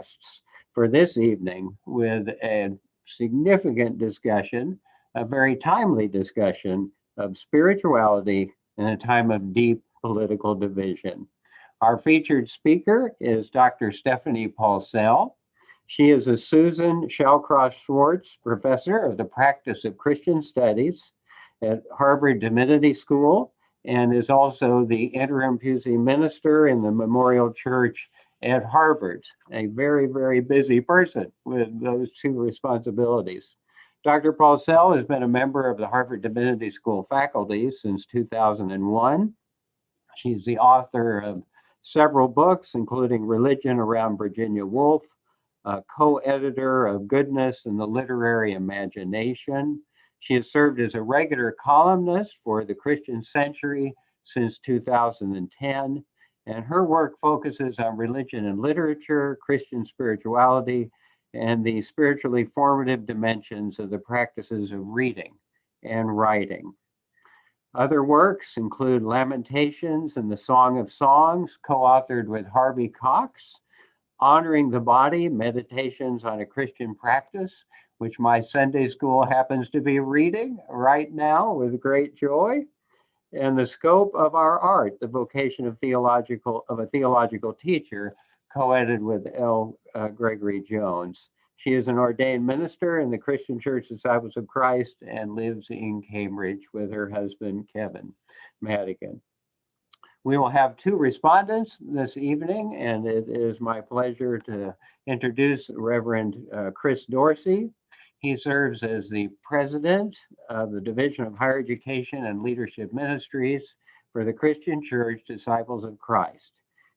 guests for this evening with a significant discussion, a very timely discussion of spirituality in a time of deep political division. Our featured speaker is Dr. Stephanie Paulsell. She is a Susan Shallcross Schwartz Professor of the Practice of Christian Studies at Harvard Divinity School and is also the interim Pusey minister in the Memorial Church at Harvard, a very, very busy person with those two responsibilities. Dr. Paulsell has been a member of the Harvard Divinity School faculty since 2001. She's the author of several books, including Religion Around Virginia Woolf, co-editor of Goodness and the Literary Imagination. She has served as a regular columnist for the Christian Century since 2010, and her work focuses on religion and literature, Christian spirituality, and the spiritually formative dimensions of the practices of reading and writing. Other works include Lamentations and the Song of Songs, co-authored with Harvey Cox, Honoring the Body, Meditations on a Christian Practice, which my Sunday school happens to be reading right now with great joy, and The Scope of Our Art, the vocation of a theological teacher, co-edited with L. Gregory Jones. She is an ordained minister in the Christian Church Disciples of Christ and lives in Cambridge with her husband, Kevin Madigan. We will have two respondents this evening, and it is my pleasure to introduce Reverend Chris Dorsey. He serves as the president of the Division of Higher Education and Leadership Ministries for the Christian Church Disciples of Christ.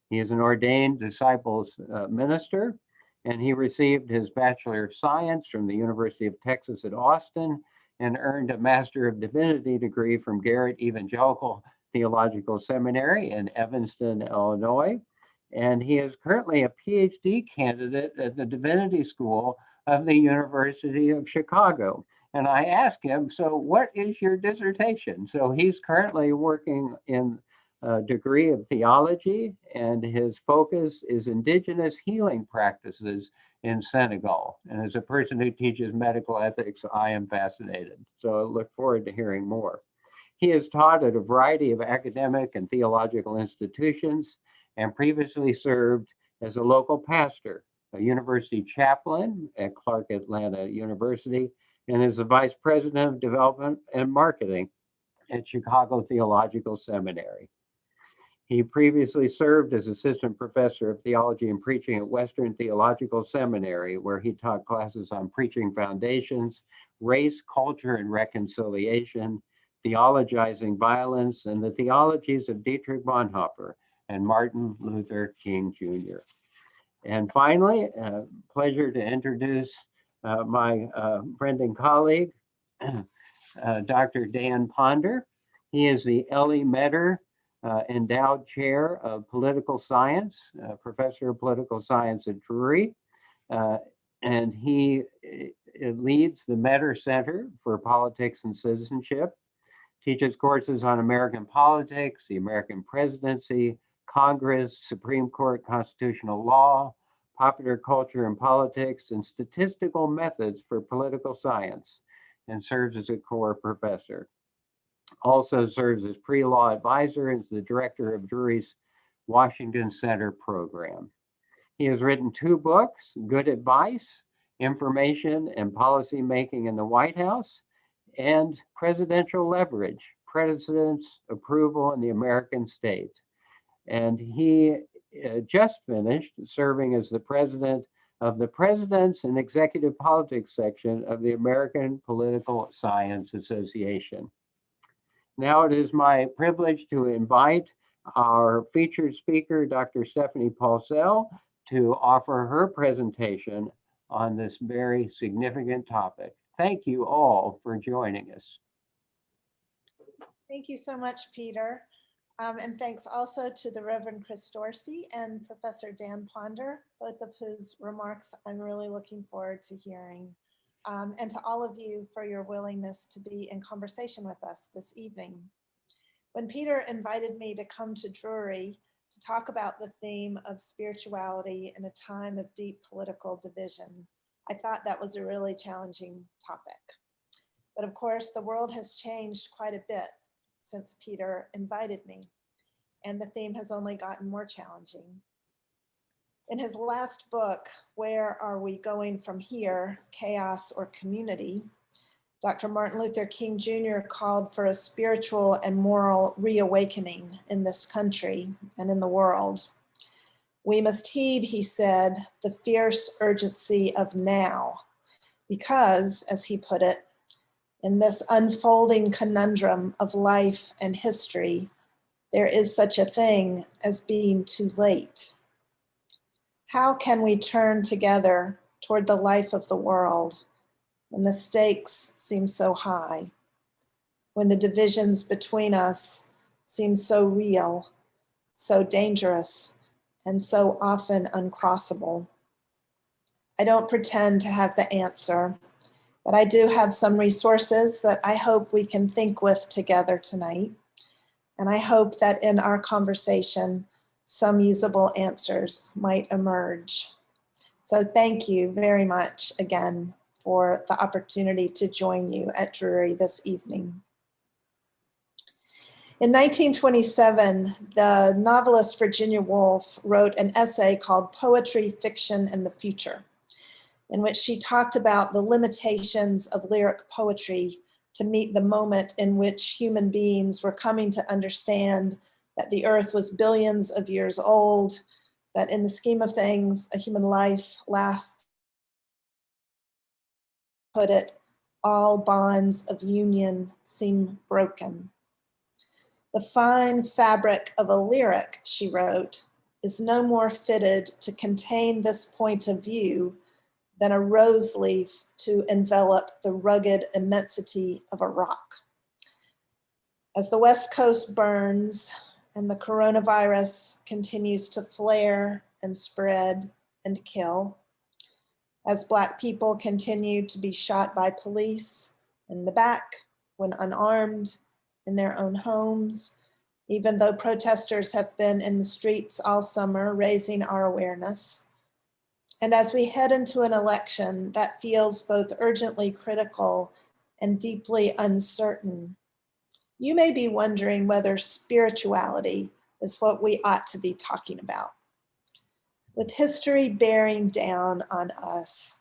He is an ordained disciples minister, and he received his Bachelor of Science from the University of Texas at Austin and earned a Master of Divinity degree from Garrett Evangelical Theological Seminary in Evanston, Illinois. And he is currently a PhD candidate at the Divinity School of the University of Chicago. And I asked him, so what is your dissertation? So he's currently working in a degree of theology, and his focus is indigenous healing practices in Senegal. And as a person who teaches medical ethics, I am fascinated. So I look forward to hearing more. He has taught at a variety of academic and theological institutions and previously served as a local pastor, a university chaplain at Clark Atlanta University, and is the vice president of development and marketing at Chicago Theological Seminary. He previously served as assistant professor of theology and preaching at Western Theological Seminary, where he taught classes on preaching foundations, race, culture, and reconciliation, theologizing violence, and the theologies of Dietrich Bonhoeffer and Martin Luther King Jr. And finally, pleasure to introduce my friend and colleague, Dr. Dan Ponder. He is the Ellie Meador Endowed Chair of Political Science, Professor of Political Science at Drury. And he leads the Meador Center for Politics and Citizenship, teaches courses on American politics, the American presidency, Congress, Supreme Court constitutional law, popular culture and politics, and statistical methods for political science, and serves as a core professor. Also serves as pre-law advisor and is the director of Drury's Washington Center program. He has written two books, Good Advice, Information and Policy Making in the White House, and Presidential Leverage, President's Approval in the American State. And he just finished serving as the president of the Presidents and Executive Politics section of the American Political Science Association. Now it is my privilege to invite our featured speaker, Dr. Stephanie Paulsell, to offer her presentation on this very significant topic. Thank you all for joining us. Thank you so much, Peter. And thanks also to the Reverend Chris Dorsey and Professor Dan Ponder, both of whose remarks I'm really looking forward to hearing. And to all of you for your willingness to be in conversation with us this evening. When Peter invited me to come to Drury, to talk about the theme of spirituality in a time of deep political division. I thought that was a really challenging topic. But of course, the world has changed quite a bit since Peter invited me, and the theme has only gotten more challenging. In his last book, Where Are We Going From Here? Chaos or Community? Dr. Martin Luther King Jr. called for a spiritual and moral reawakening in this country and in the world. We must heed, he said, the fierce urgency of now, because, as he put it, in this unfolding conundrum of life and history, there is such a thing as being too late. How can we turn together toward the life of the world when the stakes seem so high, when the divisions between us seem so real, so dangerous, and so often uncrossable? I don't pretend to have the answer, but I do have some resources that I hope we can think with together tonight. And I hope that in our conversation, some usable answers might emerge. So thank you very much again for the opportunity to join you at Drury this evening. In 1927, the novelist Virginia Woolf wrote an essay called Poetry, Fiction, and the Future, in which she talked about the limitations of lyric poetry to meet the moment in which human beings were coming to understand that the earth was billions of years old, that in the scheme of things, a human life lasts, put it, all bonds of union seem broken. The fine fabric of a lyric, she wrote, is no more fitted to contain this point of view than a rose leaf to envelop the rugged immensity of a rock. As the West Coast burns and the coronavirus continues to flare and spread and kill, as Black people continue to be shot by police in the back when unarmed in their own homes, even though protesters have been in the streets all summer raising our awareness. And as we head into an election that feels both urgently critical and deeply uncertain, you may be wondering whether spirituality is what we ought to be talking about. With history bearing down on us,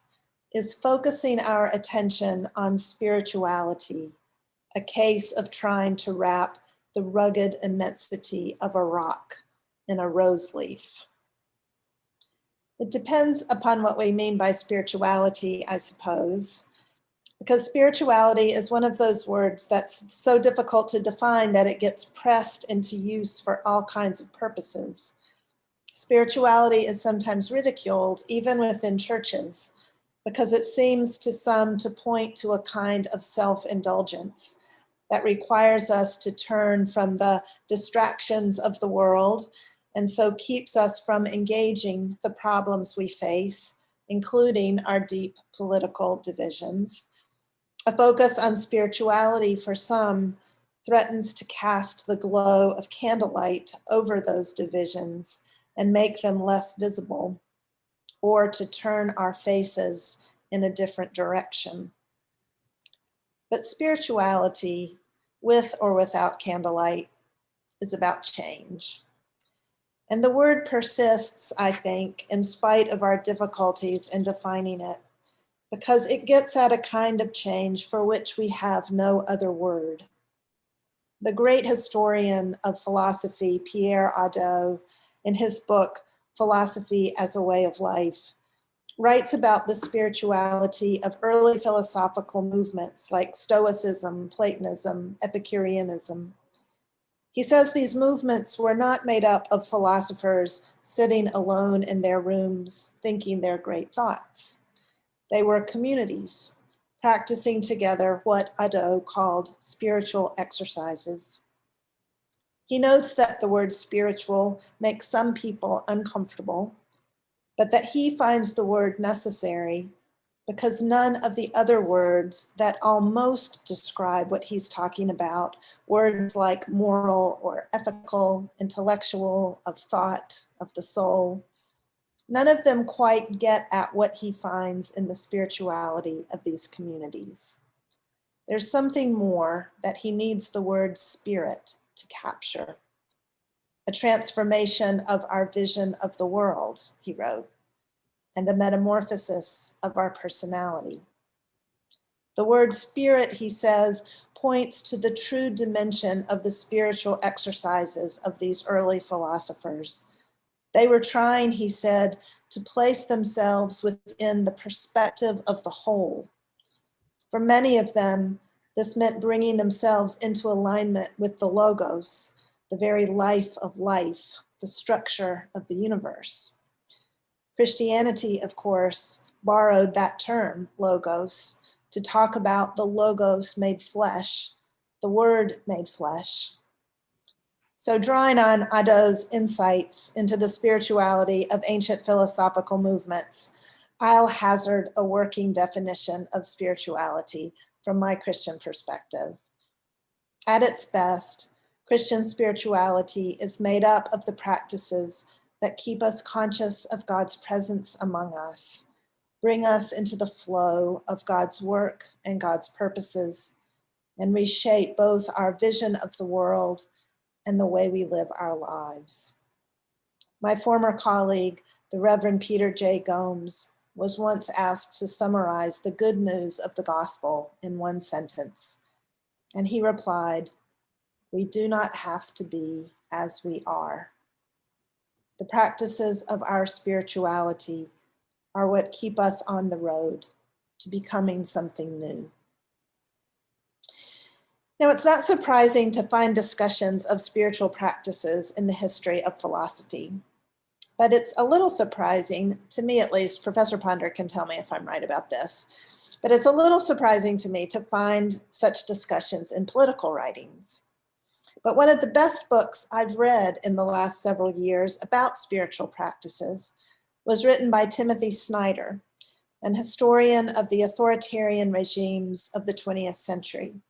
is focusing our attention on spirituality a case of trying to wrap the rugged immensity of a rock in a rose leaf? It depends upon what we mean by spirituality, I suppose, because spirituality is one of those words that's so difficult to define that it gets pressed into use for all kinds of purposes. Spirituality is sometimes ridiculed, even within churches, because it seems to some to point to a kind of self-indulgence that requires us to turn from the distractions of the world, and so keeps us from engaging the problems we face, including our deep political divisions. A focus on spirituality for some threatens to cast the glow of candlelight over those divisions and make them less visible, or to turn our faces in a different direction. But spirituality, with or without candlelight, is about change. And the word persists, I think, in spite of our difficulties in defining it, because it gets at a kind of change for which we have no other word. The great historian of philosophy, Pierre Hadot, in his book, Philosophy as a Way of Life, writes about the spirituality of early philosophical movements like Stoicism, Platonism, Epicureanism. He says these movements were not made up of philosophers sitting alone in their rooms thinking their great thoughts. They were communities practicing together what Hadot called spiritual exercises. He notes that the word spiritual makes some people uncomfortable, but that he finds the word necessary because none of the other words that almost describe what he's talking about, words like moral or ethical, intellectual, of thought, of the soul, none of them quite get at what he finds in the spirituality of these communities. There's something more that he needs the word spirit to capture. A transformation of our vision of the world, he wrote, and a metamorphosis of our personality. The word spirit, he says, points to the true dimension of the spiritual exercises of these early philosophers. They were trying, he said, to place themselves within the perspective of the whole. For many of them, this meant bringing themselves into alignment with the logos, the very life of life, the structure of the universe. Christianity, of course, borrowed that term, logos, to talk about the logos made flesh, the word made flesh. So drawing on Adot's insights into the spirituality of ancient philosophical movements, I'll hazard a working definition of spirituality from my Christian perspective. At its best, Christian spirituality is made up of the practices that keep us conscious of God's presence among us, bring us into the flow of God's work and God's purposes, and reshape both our vision of the world and the way we live our lives. My former colleague, the Reverend Peter J. Gomes, was once asked to summarize the good news of the gospel in one sentence, and he replied, "We do not have to be as we are." The practices of our spirituality are what keep us on the road to becoming something new. Now, it's not surprising to find discussions of spiritual practices in the history of philosophy, but it's a little surprising, to me at least, Professor Ponder can tell me if I'm right about this, but it's a little surprising to me to find such discussions in political writings. But one of the best books I've read in the last several years about spiritual practices was written by Timothy Snyder, an historian of the authoritarian regimes of the 20th century.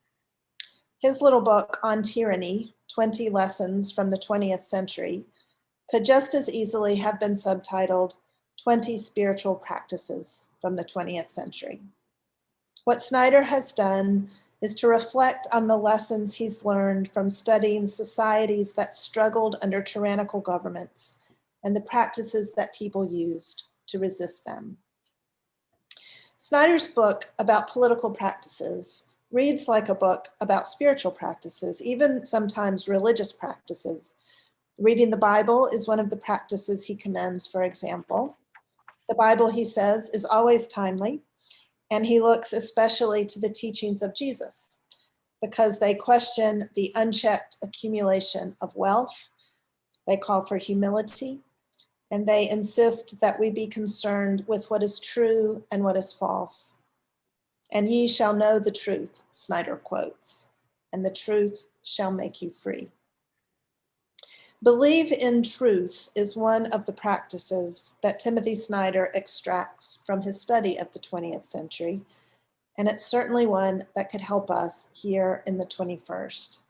His little book on tyranny, 20 Lessons from the 20th Century, could just as easily have been subtitled 20 Spiritual Practices from the 20th Century. What Snyder has done is to reflect on the lessons he's learned from studying societies that struggled under tyrannical governments and the practices that people used to resist them. Snyder's book about political practices reads like a book about spiritual practices, even sometimes religious practices. Reading the Bible is one of the practices he commends, for example. The Bible, he says, is always timely, and he looks especially to the teachings of Jesus because they question the unchecked accumulation of wealth, they call for humility, and they insist that we be concerned with what is true and what is false. "And ye shall know the truth," Snyder quotes, "and the truth shall make you free." Believe in truth is one of the practices that Timothy Snyder extracts from his study of the 20th century, and it's certainly one that could help us here in the 21st.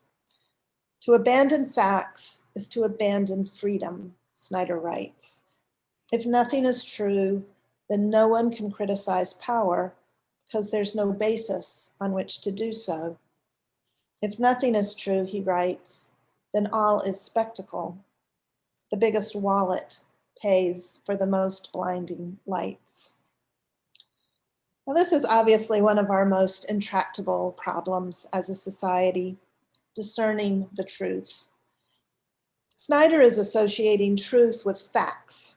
To abandon facts is to abandon freedom, Snyder writes. If nothing is true, then no one can criticize power because there's no basis on which to do so. If nothing is true, he writes, then all is spectacle. The biggest wallet pays for the most blinding lights. Now, this is obviously one of our most intractable problems as a society, discerning the truth. Snyder is associating truth with facts,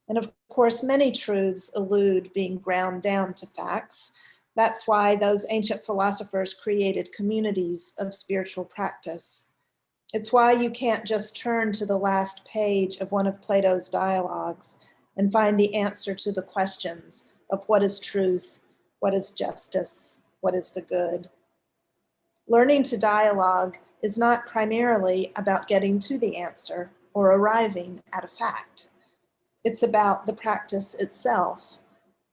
and of course, many truths elude being ground down to facts. That's why those ancient philosophers created communities of spiritual practice. It's why you can't just turn to the last page of one of Plato's dialogues and find the answer to the questions of what is truth, what is justice, what is the good. Learning to dialogue is not primarily about getting to the answer or arriving at a fact. It's about the practice itself,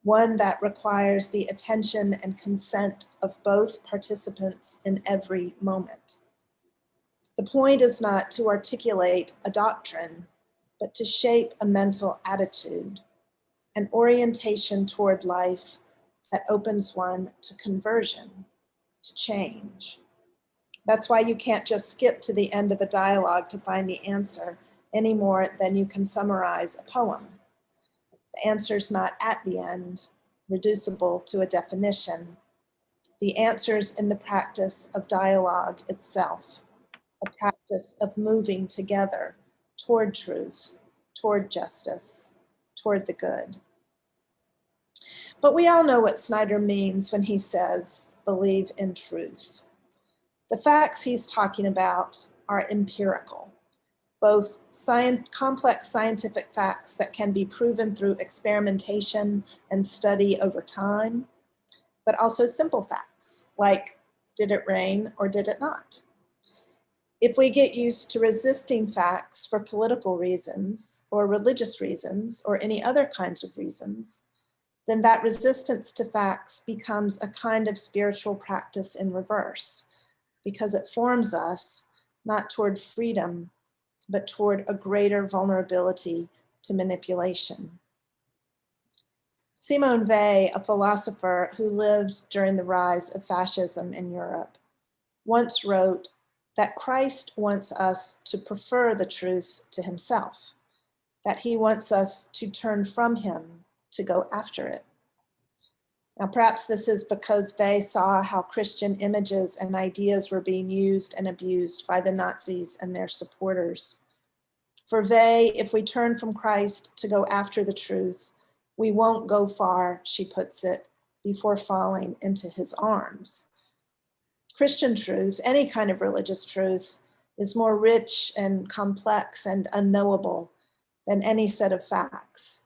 one that requires the attention and consent of both participants in every moment. The point is not to articulate a doctrine, but to shape a mental attitude, an orientation toward life that opens one to conversion, to change. That's why you can't just skip to the end of a dialogue to find the answer any more than you can summarize a poem. The answer's not at the end, reducible to a definition. The answer's in the practice of dialogue itself, a practice of moving together toward truth, toward justice, toward the good. But we all know what Snyder means when he says, believe in truth. The facts he's talking about are empirical, both complex scientific facts that can be proven through experimentation and study over time, but also simple facts like, did it rain or did it not? If we get used to resisting facts for political reasons or religious reasons or any other kinds of reasons, then that resistance to facts becomes a kind of spiritual practice in reverse, because it forms us not toward freedom, but toward a greater vulnerability to manipulation. Simone Weil, a philosopher who lived during the rise of fascism in Europe, once wrote that Christ wants us to prefer the truth to himself, that he wants us to turn from him to go after it. Now, perhaps this is because Weil saw how Christian images and ideas were being used and abused by the Nazis and their supporters. For Weil, if we turn from Christ to go after the truth, we won't go far, she puts it, before falling into his arms. Christian truth, any kind of religious truth, is more rich and complex and unknowable than any set of facts.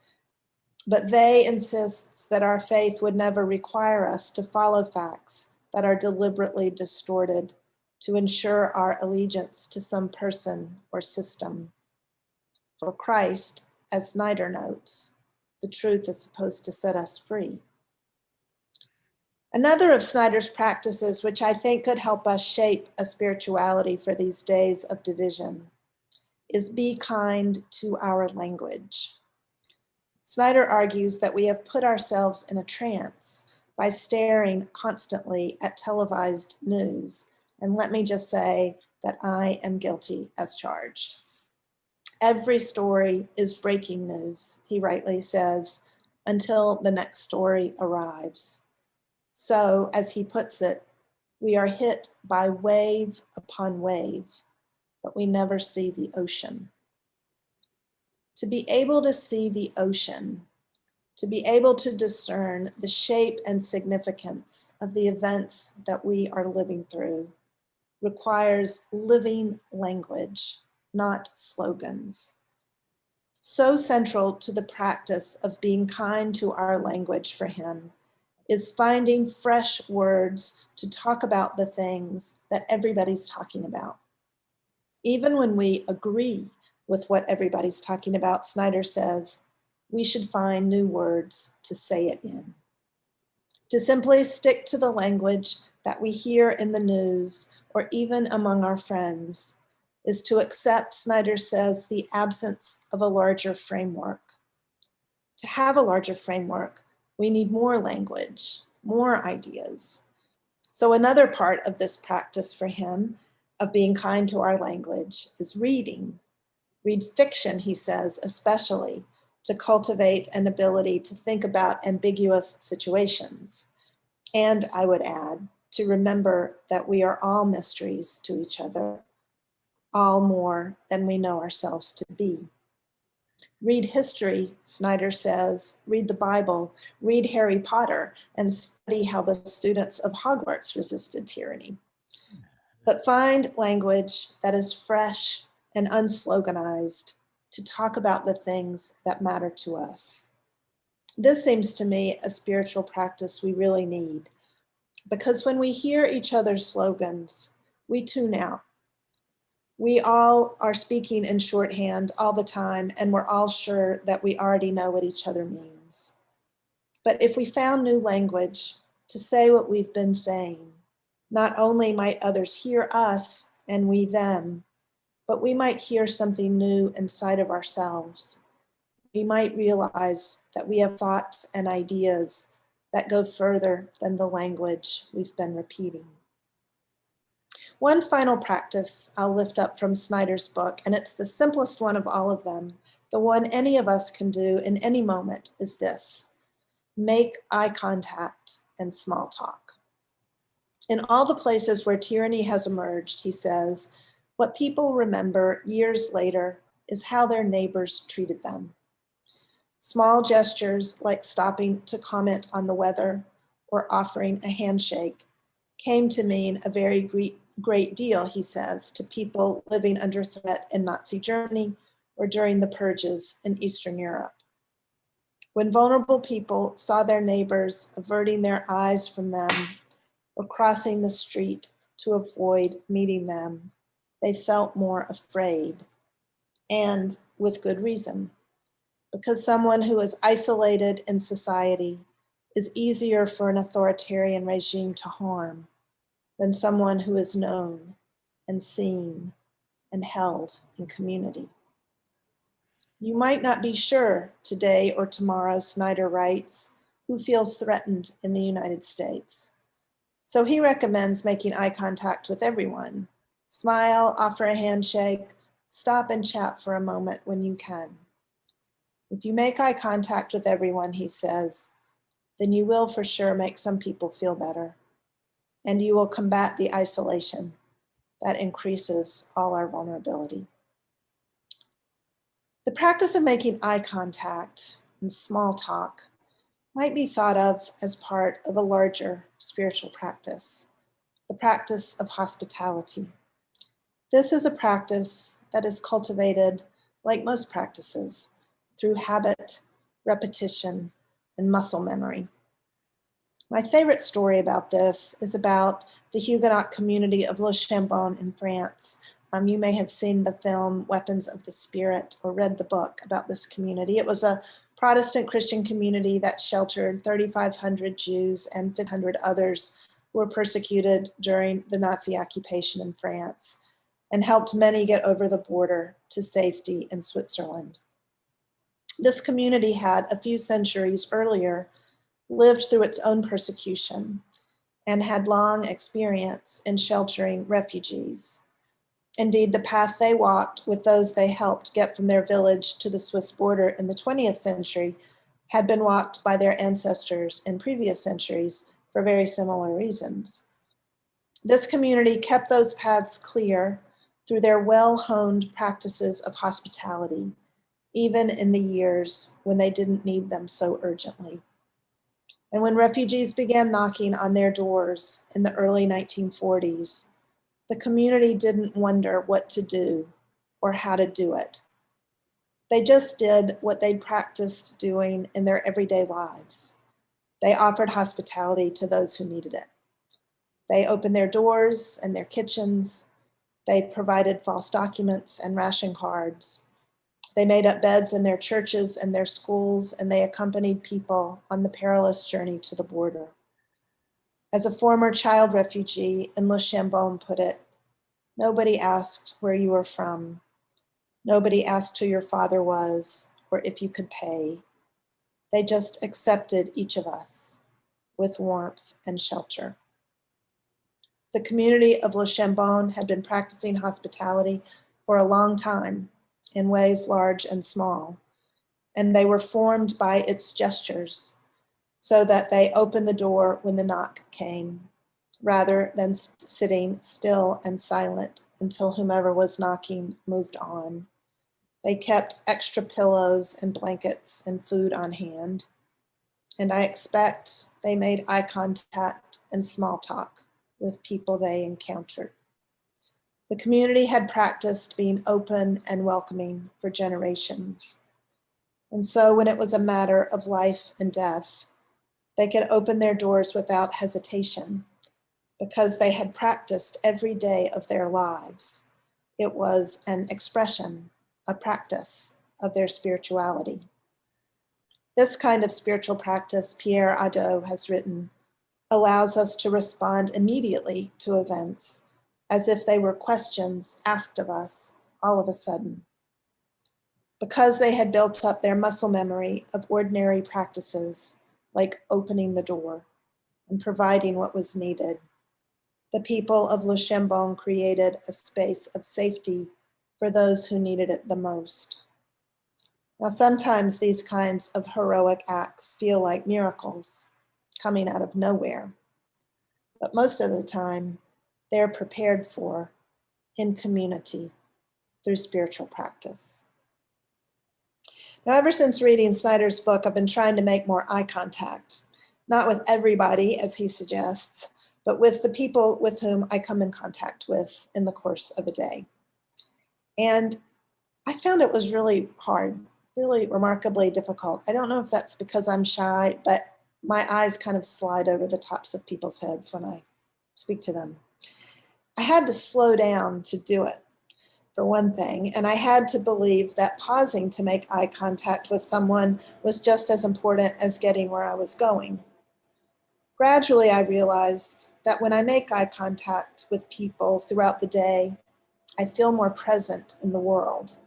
But Weil insists that our faith would never require us to follow facts that are deliberately distorted to ensure our allegiance to some person or system. For Christ, as Snyder notes, the truth is supposed to set us free. Another of Snyder's practices, which I think could help us shape a spirituality for these days of division, is be kind to our language. Snyder argues that we have put ourselves in a trance by staring constantly at televised news. And let me just say that I am guilty as charged. Every story is breaking news, he rightly says, until the next story arrives. So, as he puts it, we are hit by wave upon wave, but we never see the ocean. To be able to see the ocean, to be able to discern the shape and significance of the events that we are living through, requires living language, not slogans. So central to the practice of being kind to our language for him is finding fresh words to talk about the things that everybody's talking about. Even when we agree with what everybody's talking about, Snyder says, we should find new words to say it in. To simply stick to the language that we hear in the news or even among our friends is to accept, Snyder says, the absence of a larger framework. To have a larger framework, we need more language, more ideas. So another part of this practice for him of being kind to our language is reading. Read fiction, he says, especially to cultivate an ability to think about ambiguous situations. And I would add, to remember that we are all mysteries to each other, all more than we know ourselves to be. Read history, Snyder says, read the Bible, read Harry Potter, and study how the students of Hogwarts resisted tyranny. But find language that is fresh and unsloganized to talk about the things that matter to us. This seems to me a spiritual practice we really need, because when we hear each other's slogans, we tune out. We all are speaking in shorthand all the time, and we're all sure that we already know what each other means. But if we found new language to say what we've been saying, not only might others hear us and we them, but we might hear something new inside of ourselves. We might realize that we have thoughts and ideas that go further than the language we've been repeating. One final practice I'll lift up from Snyder's book, and it's the simplest one of all of them, the one any of us can do in any moment, is this: make eye contact and small talk. In all the places where tyranny has emerged, he says, what people remember years later is how their neighbors treated them. Small gestures like stopping to comment on the weather or offering a handshake came to mean a very great deal, he says, to people living under threat in Nazi Germany or during the purges in Eastern Europe. When vulnerable people saw their neighbors averting their eyes from them or crossing the street to avoid meeting them, they felt more afraid, and with good reason, because someone who is isolated in society is easier for an authoritarian regime to harm than someone who is known and seen and held in community. You might not be sure today or tomorrow, Snyder writes, who feels threatened in the United States. So he recommends making eye contact with everyone. Smile, offer a handshake, stop and chat for a moment when you can. If you make eye contact with everyone, he says, then you will for sure make some people feel better, and you will combat the isolation that increases all our vulnerability. The practice of making eye contact and small talk might be thought of as part of a larger spiritual practice, the practice of hospitality. This is a practice that is cultivated, like most practices, through habit, repetition, and muscle memory. My favorite story about this is about the Huguenot community of Le Chambon in France. You may have seen the film Weapons of the Spirit or read the book about this community. It was a Protestant Christian community that sheltered 3,500 Jews and 500 others who were persecuted during the Nazi occupation in France, and helped many get over the border to safety in Switzerland. This community had, a few centuries earlier, lived through its own persecution and had long experience in sheltering refugees. Indeed, the path they walked with those they helped get from their village to the Swiss border in the 20th century had been walked by their ancestors in previous centuries for very similar reasons. This community kept those paths clear through their well-honed practices of hospitality, even in the years when they didn't need them so urgently. And when refugees began knocking on their doors in the early 1940s, the community didn't wonder what to do or how to do it. They just did what they'd practiced doing in their everyday lives. They offered hospitality to those who needed it. They opened their doors and their kitchens. They provided false documents and ration cards. They made up beds in their churches and their schools, and they accompanied people on the perilous journey to the border. As a former child refugee in Le Chambon put it, nobody asked where you were from. Nobody asked who your father was or if you could pay. They just accepted each of us with warmth and shelter. The community of Le Chambon had been practicing hospitality for a long time in ways large and small, and they were formed by its gestures so that they opened the door when the knock came, rather than sitting still and silent until whomever was knocking moved on. They kept extra pillows and blankets and food on hand, and I expect they made eye contact and small talk with people they encountered. The community had practiced being open and welcoming for generations. And so when it was a matter of life and death, they could open their doors without hesitation because they had practiced every day of their lives. It was an expression, a practice of their spirituality. This kind of spiritual practice, Pierre Hadot has written, allows us to respond immediately to events as if they were questions asked of us all of a sudden. Because they had built up their muscle memory of ordinary practices like opening the door and providing what was needed, the people of Le Chambon created a space of safety for those who needed it the most. Now, sometimes these kinds of heroic acts feel like miracles coming out of nowhere, but most of the time, they're prepared for in community through spiritual practice. Now, ever since reading Snyder's book, I've been trying to make more eye contact, not with everybody, as he suggests, but with the people with whom I come in contact with in the course of a day. And I found it was really hard, really remarkably difficult. I don't know if that's because I'm shy, but my eyes kind of slide over the tops of people's heads when I speak to them. I had to slow down to do it, for one thing, and I had to believe that pausing to make eye contact with someone was just as important as getting where I was going. Gradually, I realized that when I make eye contact with people throughout the day, I feel more present in the world.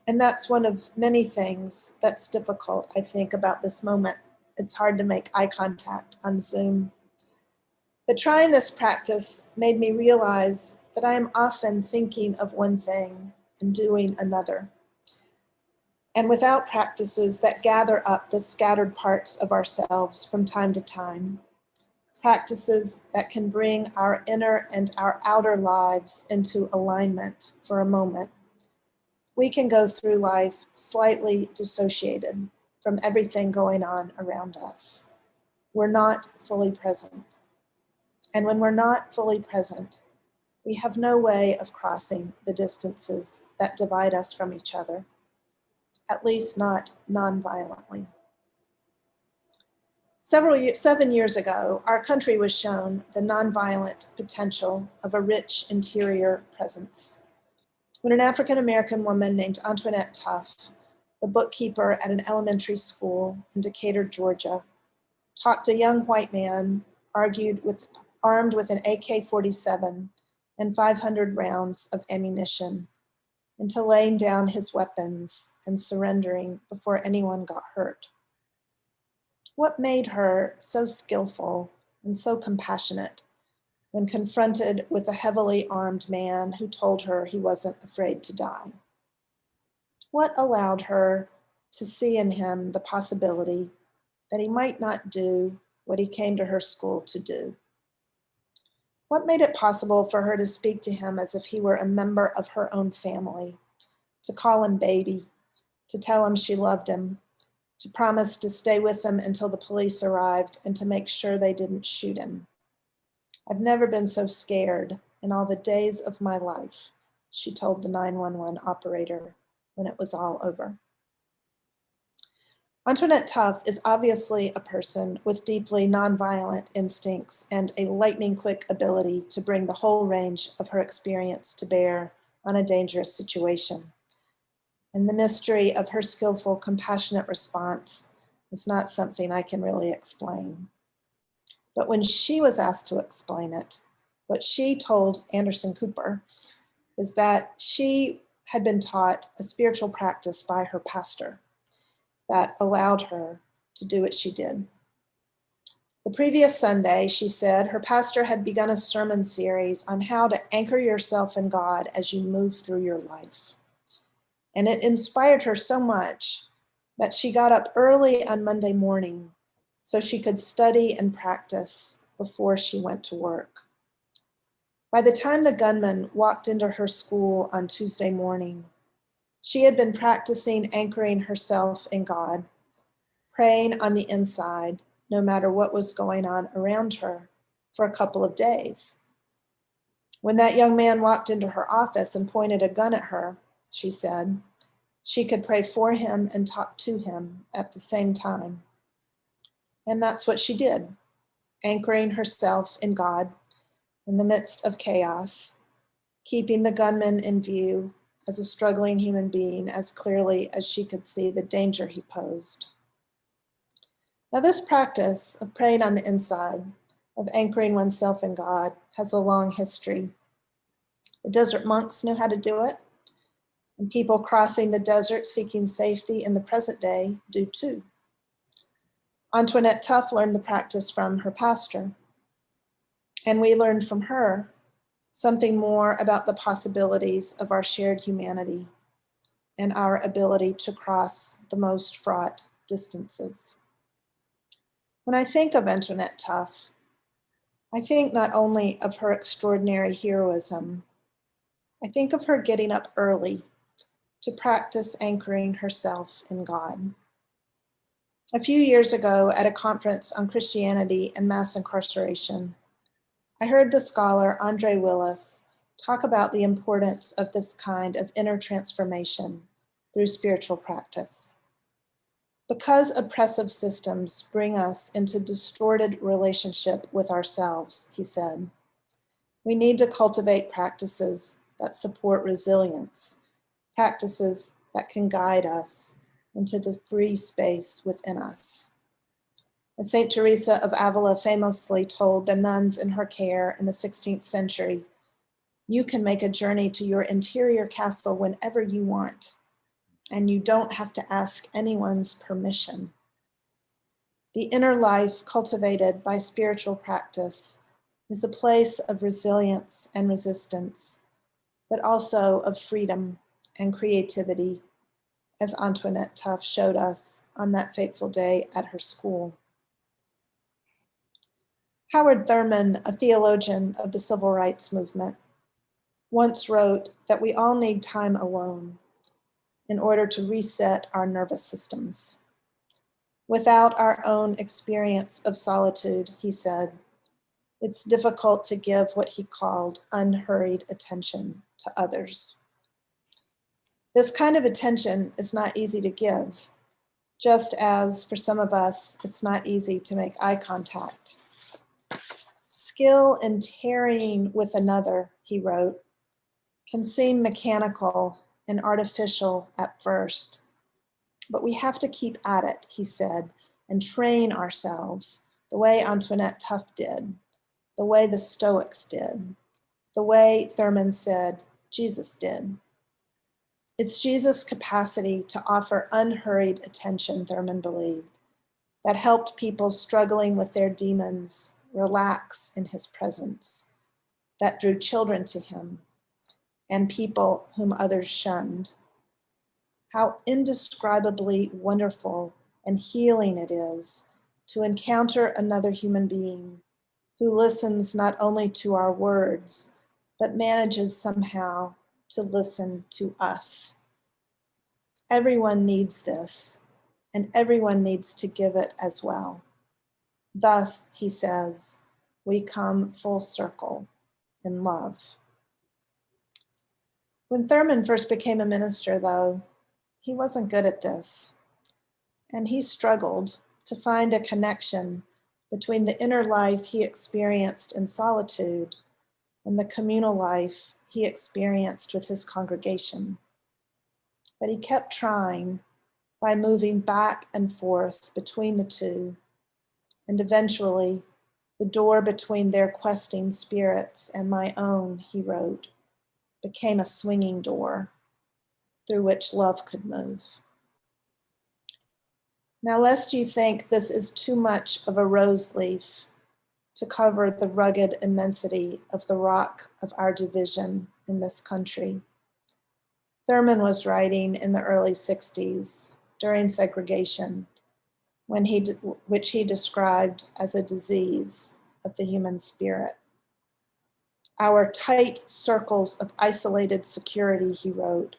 And that's one of many things that's difficult, I think, about this moment. It's hard to make eye contact on Zoom. But trying this practice made me realize that I am often thinking of one thing and doing another. And without practices that gather up the scattered parts of ourselves from time to time, practices that can bring our inner and our outer lives into alignment for a moment, we can go through life slightly dissociated from everything going on around us. We're not fully present. And when we're not fully present, we have no way of crossing the distances that divide us from each other, at least not non-violently. 7 years ago, our country was shown the nonviolent potential of a rich interior presence. When an African-American woman named Antoinette Tuff, the bookkeeper at an elementary school in Decatur, Georgia, talked a young white man armed with an AK-47 and 500 rounds of ammunition into laying down his weapons and surrendering before anyone got hurt. What made her so skillful and so compassionate when confronted with a heavily armed man who told her he wasn't afraid to die? What allowed her to see in him the possibility that he might not do what he came to her school to do? What made it possible for her to speak to him as if he were a member of her own family, to call him baby, to tell him she loved him, to promise to stay with him until the police arrived and to make sure they didn't shoot him? I've never been so scared in all the days of my life, she told the 911 operator when it was all over. Antoinette Tuff is obviously a person with deeply nonviolent instincts and a lightning-quick ability to bring the whole range of her experience to bear on a dangerous situation. And the mystery of her skillful, compassionate response is not something I can really explain. But when she was asked to explain it, what she told Anderson Cooper is that she had been taught a spiritual practice by her pastor that allowed her to do what she did. The previous Sunday, she said, her pastor had begun a sermon series on how to anchor yourself in God as you move through your life. And it inspired her so much that she got up early on Monday morning so she could study and practice before she went to work. By the time the gunman walked into her school on Tuesday morning, she had been practicing anchoring herself in God, praying on the inside, no matter what was going on around her, for a couple of days. When that young man walked into her office and pointed a gun at her, she said, she could pray for him and talk to him at the same time. And that's what she did, anchoring herself in God in the midst of chaos, keeping the gunman in view as a struggling human being as clearly as she could see the danger he posed. Now, this practice of praying on the inside, of anchoring oneself in God, has a long history. The desert monks knew how to do it, and people crossing the desert seeking safety in the present day do too. Antoinette Tuff learned the practice from her pastor, and we learned from her something more about the possibilities of our shared humanity and our ability to cross the most fraught distances. When I think of Antoinette Tuff, I think not only of her extraordinary heroism, I think of her getting up early to practice anchoring herself in God. A few years ago, at a conference on Christianity and mass incarceration, I heard the scholar Andre Willis talk about the importance of this kind of inner transformation through spiritual practice. Because oppressive systems bring us into distorted relationship with ourselves, he said, we need to cultivate practices that support resilience, practices that can guide us into the free space within us. As Saint Teresa of Avila famously told the nuns in her care in the 16th century, you can make a journey to your interior castle whenever you want, and you don't have to ask anyone's permission. The inner life cultivated by spiritual practice is a place of resilience and resistance, but also of freedom and creativity, as Antoinette Tuff showed us on that fateful day at her school. Howard Thurman, a theologian of the civil rights movement, once wrote that we all need time alone in order to reset our nervous systems. Without our own experience of solitude, he said, it's difficult to give what he called unhurried attention to others. This kind of attention is not easy to give, just as for some of us, it's not easy to make eye contact. Skill in tarrying with another, he wrote, can seem mechanical and artificial at first, but we have to keep at it, he said, and train ourselves the way Antoinette Tuff did, the way the Stoics did, the way Thurman said Jesus did. It's Jesus' capacity to offer unhurried attention, Thurman believed, that helped people struggling with their demons relax in his presence, that drew children to him and people whom others shunned. How indescribably wonderful and healing it is to encounter another human being who listens not only to our words, but manages somehow to listen to us. Everyone needs this, and everyone needs to give it as well. Thus, he says, we come full circle in love. When Thurman first became a minister, though, he wasn't good at this, and he struggled to find a connection between the inner life he experienced in solitude and the communal life he experienced with his congregation. But he kept trying by moving back and forth between the two, and eventually the door between their questing spirits and my own, he wrote, became a swinging door through which love could move. Now, lest you think this is too much of a rose leaf to cover the rugged immensity of the rock of our division in this country, Thurman was writing in the early 60s during segregation, which he described as a disease of the human spirit. Our tight circles of isolated security, he wrote,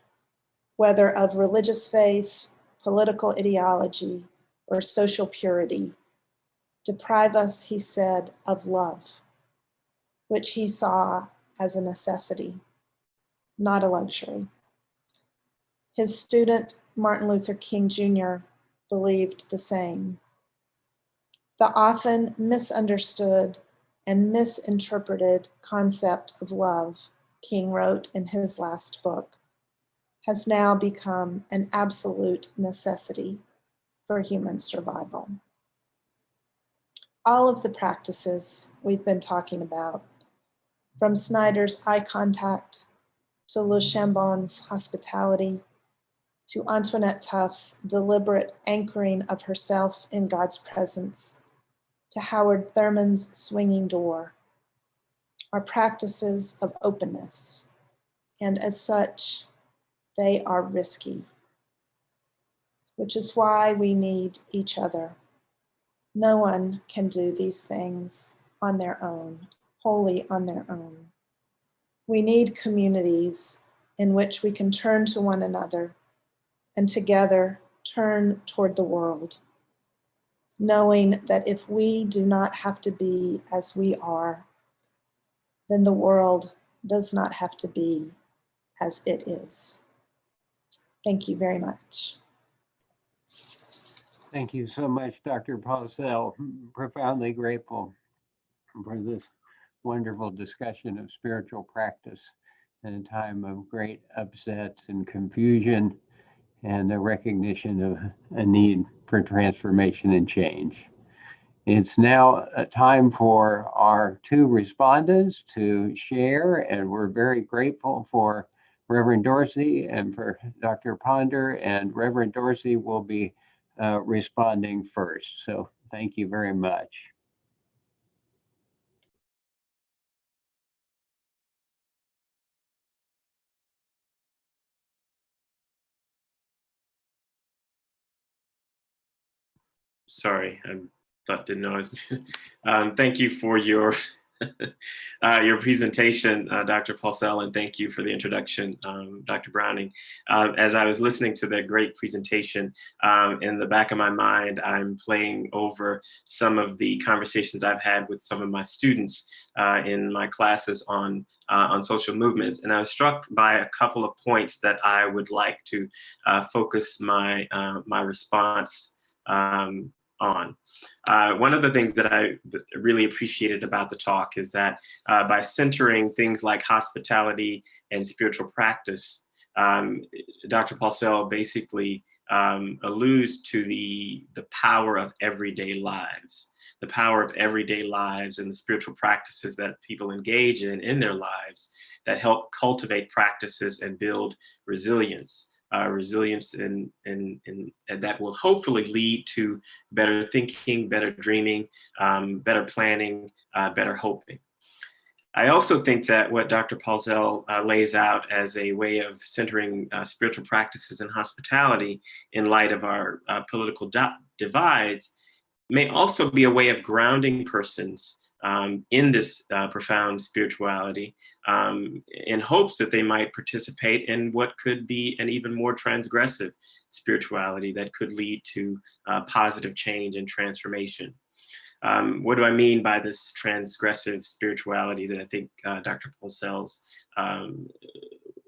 whether of religious faith, political ideology, or social purity, deprive us, he said, of love, which he saw as a necessity, not a luxury. His student, Martin Luther King Jr., believed the same. The often misunderstood and misinterpreted concept of love, King wrote in his last book, has now become an absolute necessity for human survival. all of the practices we've been talking about, from Snyder's eye contact to Le Chambon's hospitality, to Antoinette Tuff's deliberate anchoring of herself in God's presence, to Howard Thurman's swinging door, are practices of openness, and as such, they are risky, which is why we need each other. No one can do these things on their own, wholly on their own. We need communities in which we can turn to one another and together turn toward the world, knowing that if we do not have to be as we are, then the world does not have to be as it is. Thank you very much. Thank you so much, Dr. Pausell. Profoundly grateful for this wonderful discussion of spiritual practice in a time of great upset and confusion and a recognition of a need for transformation and change. It's now a time for our two respondents to share, and we're very grateful for Reverend Dorsey and for Dr. Ponder, and Reverend Dorsey will be responding first. So thank you very much. Sorry, didn't know I was. Thank you for your your presentation, Dr. Pausell, and thank you for the introduction, Dr. Browning. As I was listening to that great presentation, in the back of my mind, I'm playing over some of the conversations I've had with some of my students in my classes on social movements, and I was struck by a couple of points that I would like to focus my my response on. One of the things that I really appreciated about the talk is that by centering things like hospitality and spiritual practice, Dr. Pausell basically alludes to the power of everyday lives, the power of everyday lives and the spiritual practices that people engage in their lives that help cultivate practices and build resilience. Resilience and that will hopefully lead to better thinking, better dreaming, better planning, better hoping. I also think that what Dr. Pausell lays out as a way of centering spiritual practices and hospitality in light of our political divides may also be a way of grounding persons in this profound spirituality in hopes that they might participate in what could be an even more transgressive spirituality that could lead to positive change and transformation. What do I mean by this transgressive spirituality that I think Dr. Pausell's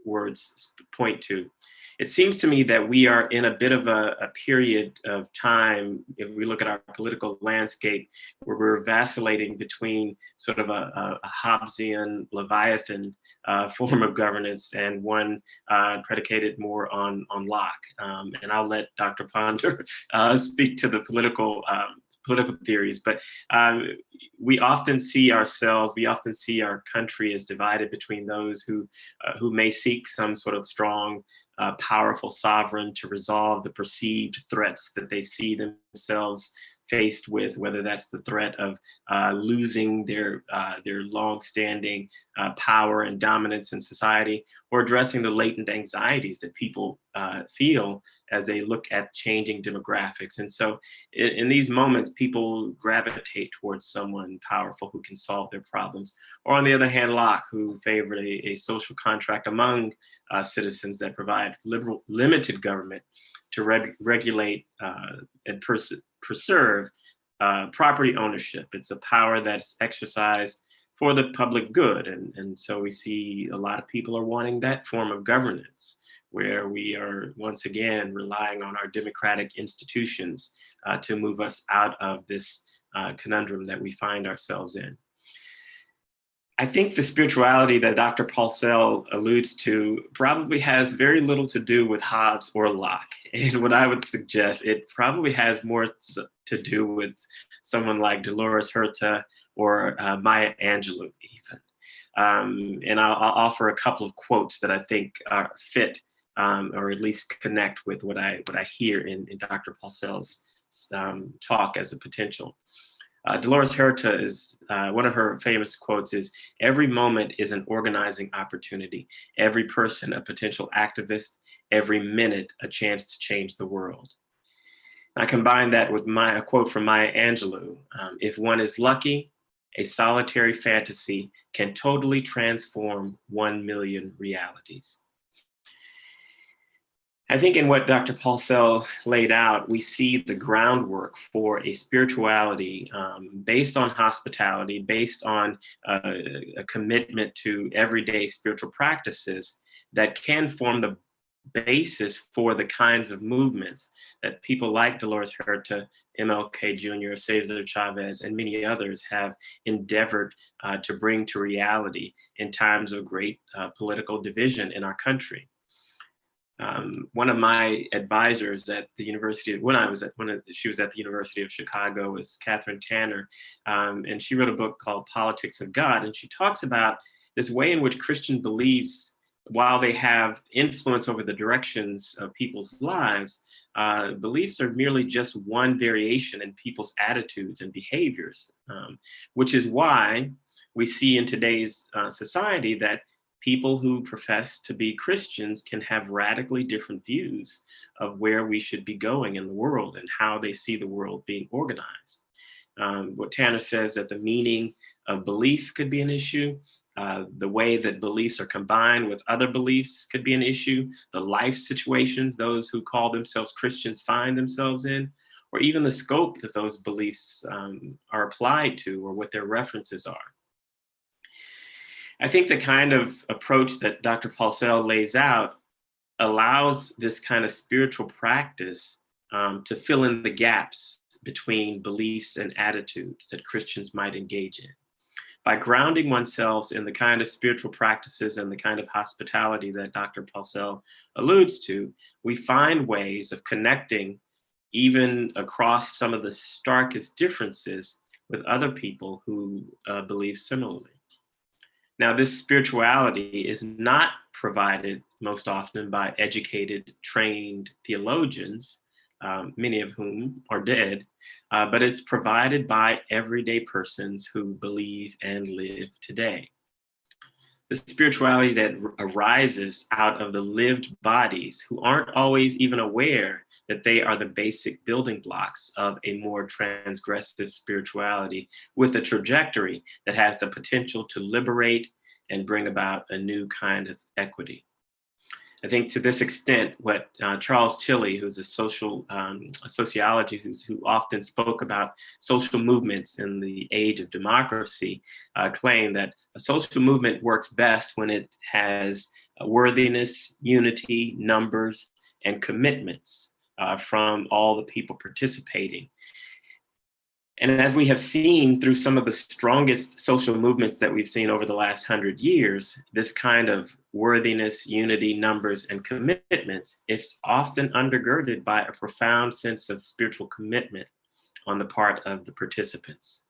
words point to? It seems to me that we are in a bit of a period of time, if we look at our political landscape, where we're vacillating between sort of a Hobbesian Leviathan form of governance and one predicated more on Locke. And I'll let Dr. Ponder speak to the political theories, but we often see ourselves, we often see our country as divided between those who may seek some sort of strong, powerful sovereign to resolve the perceived threats that they see themselves faced with, whether that's the threat of losing their long-standing power and dominance in society, or addressing the latent anxieties that people feel as they look at changing demographics. And so in these moments, people gravitate towards someone powerful who can solve their problems. Or on the other hand, Locke, who favored a social contract among citizens that provide limited government to regulate and preserve property ownership. It's a power that's exercised for the public good. And so we see a lot of people are wanting that form of governance, where we are once again relying on our democratic institutions to move us out of this conundrum that we find ourselves in. I think the spirituality that Dr. Paulsell alludes to probably has very little to do with Hobbes or Locke. And what I would suggest, it probably has more to do with someone like Dolores Huerta or Maya Angelou even. And I'll offer a couple of quotes that I think are fit or at least connect with what I hear in Dr. Paulsell's talk as a potential. Dolores Huerta is one of her famous quotes is, "Every moment is an organizing opportunity. Every person a potential activist. Every minute a chance to change the world." I combine that with a quote from Maya Angelou. "If one is lucky, a solitary fantasy can totally transform 1 million realities." I think in what Dr. Paulsell laid out, we see the groundwork for a spirituality based on hospitality, based on a commitment to everyday spiritual practices that can form the basis for the kinds of movements that people like Dolores Huerta, MLK Jr., Cesar Chavez, and many others have endeavored to bring to reality in times of great political division in our country. One of my advisors at the university, she was at the University of Chicago, was Catherine Tanner, and she wrote a book called Politics of God, and she talks about this way in which Christian beliefs, while they have influence over the directions of people's lives, beliefs are merely just one variation in people's attitudes and behaviors, which is why we see in today's society that people who profess to be Christians can have radically different views of where we should be going in the world and how they see the world being organized. What Tanner says, that the meaning of belief could be an issue, the way that beliefs are combined with other beliefs could be an issue, the life situations those who call themselves Christians find themselves in, or even the scope that those beliefs are applied to or what their references are. I think the kind of approach that Dr. Paulsell lays out allows this kind of spiritual practice to fill in the gaps between beliefs and attitudes that Christians might engage in. By grounding oneself in the kind of spiritual practices and the kind of hospitality that Dr. Paulsell alludes to, we find ways of connecting even across some of the starkest differences with other people who believe similarly. Now, this spirituality is not provided most often by educated, trained theologians, many of whom are dead, but it's provided by everyday persons who believe and live today. The spirituality that arises out of the lived bodies who aren't always even aware that they are the basic building blocks of a more transgressive spirituality with a trajectory that has the potential to liberate and bring about a new kind of equity. I think to this extent, what Charles Tilly, who's a sociologist who often spoke about social movements in the age of democracy, claimed that a social movement works best when it has worthiness, unity, numbers, and commitments from all the people participating. And as we have seen through some of the strongest social movements that we've seen over the last 100 years, this kind of worthiness, unity, numbers, and commitments, it's often undergirded by a profound sense of spiritual commitment on the part of the participants.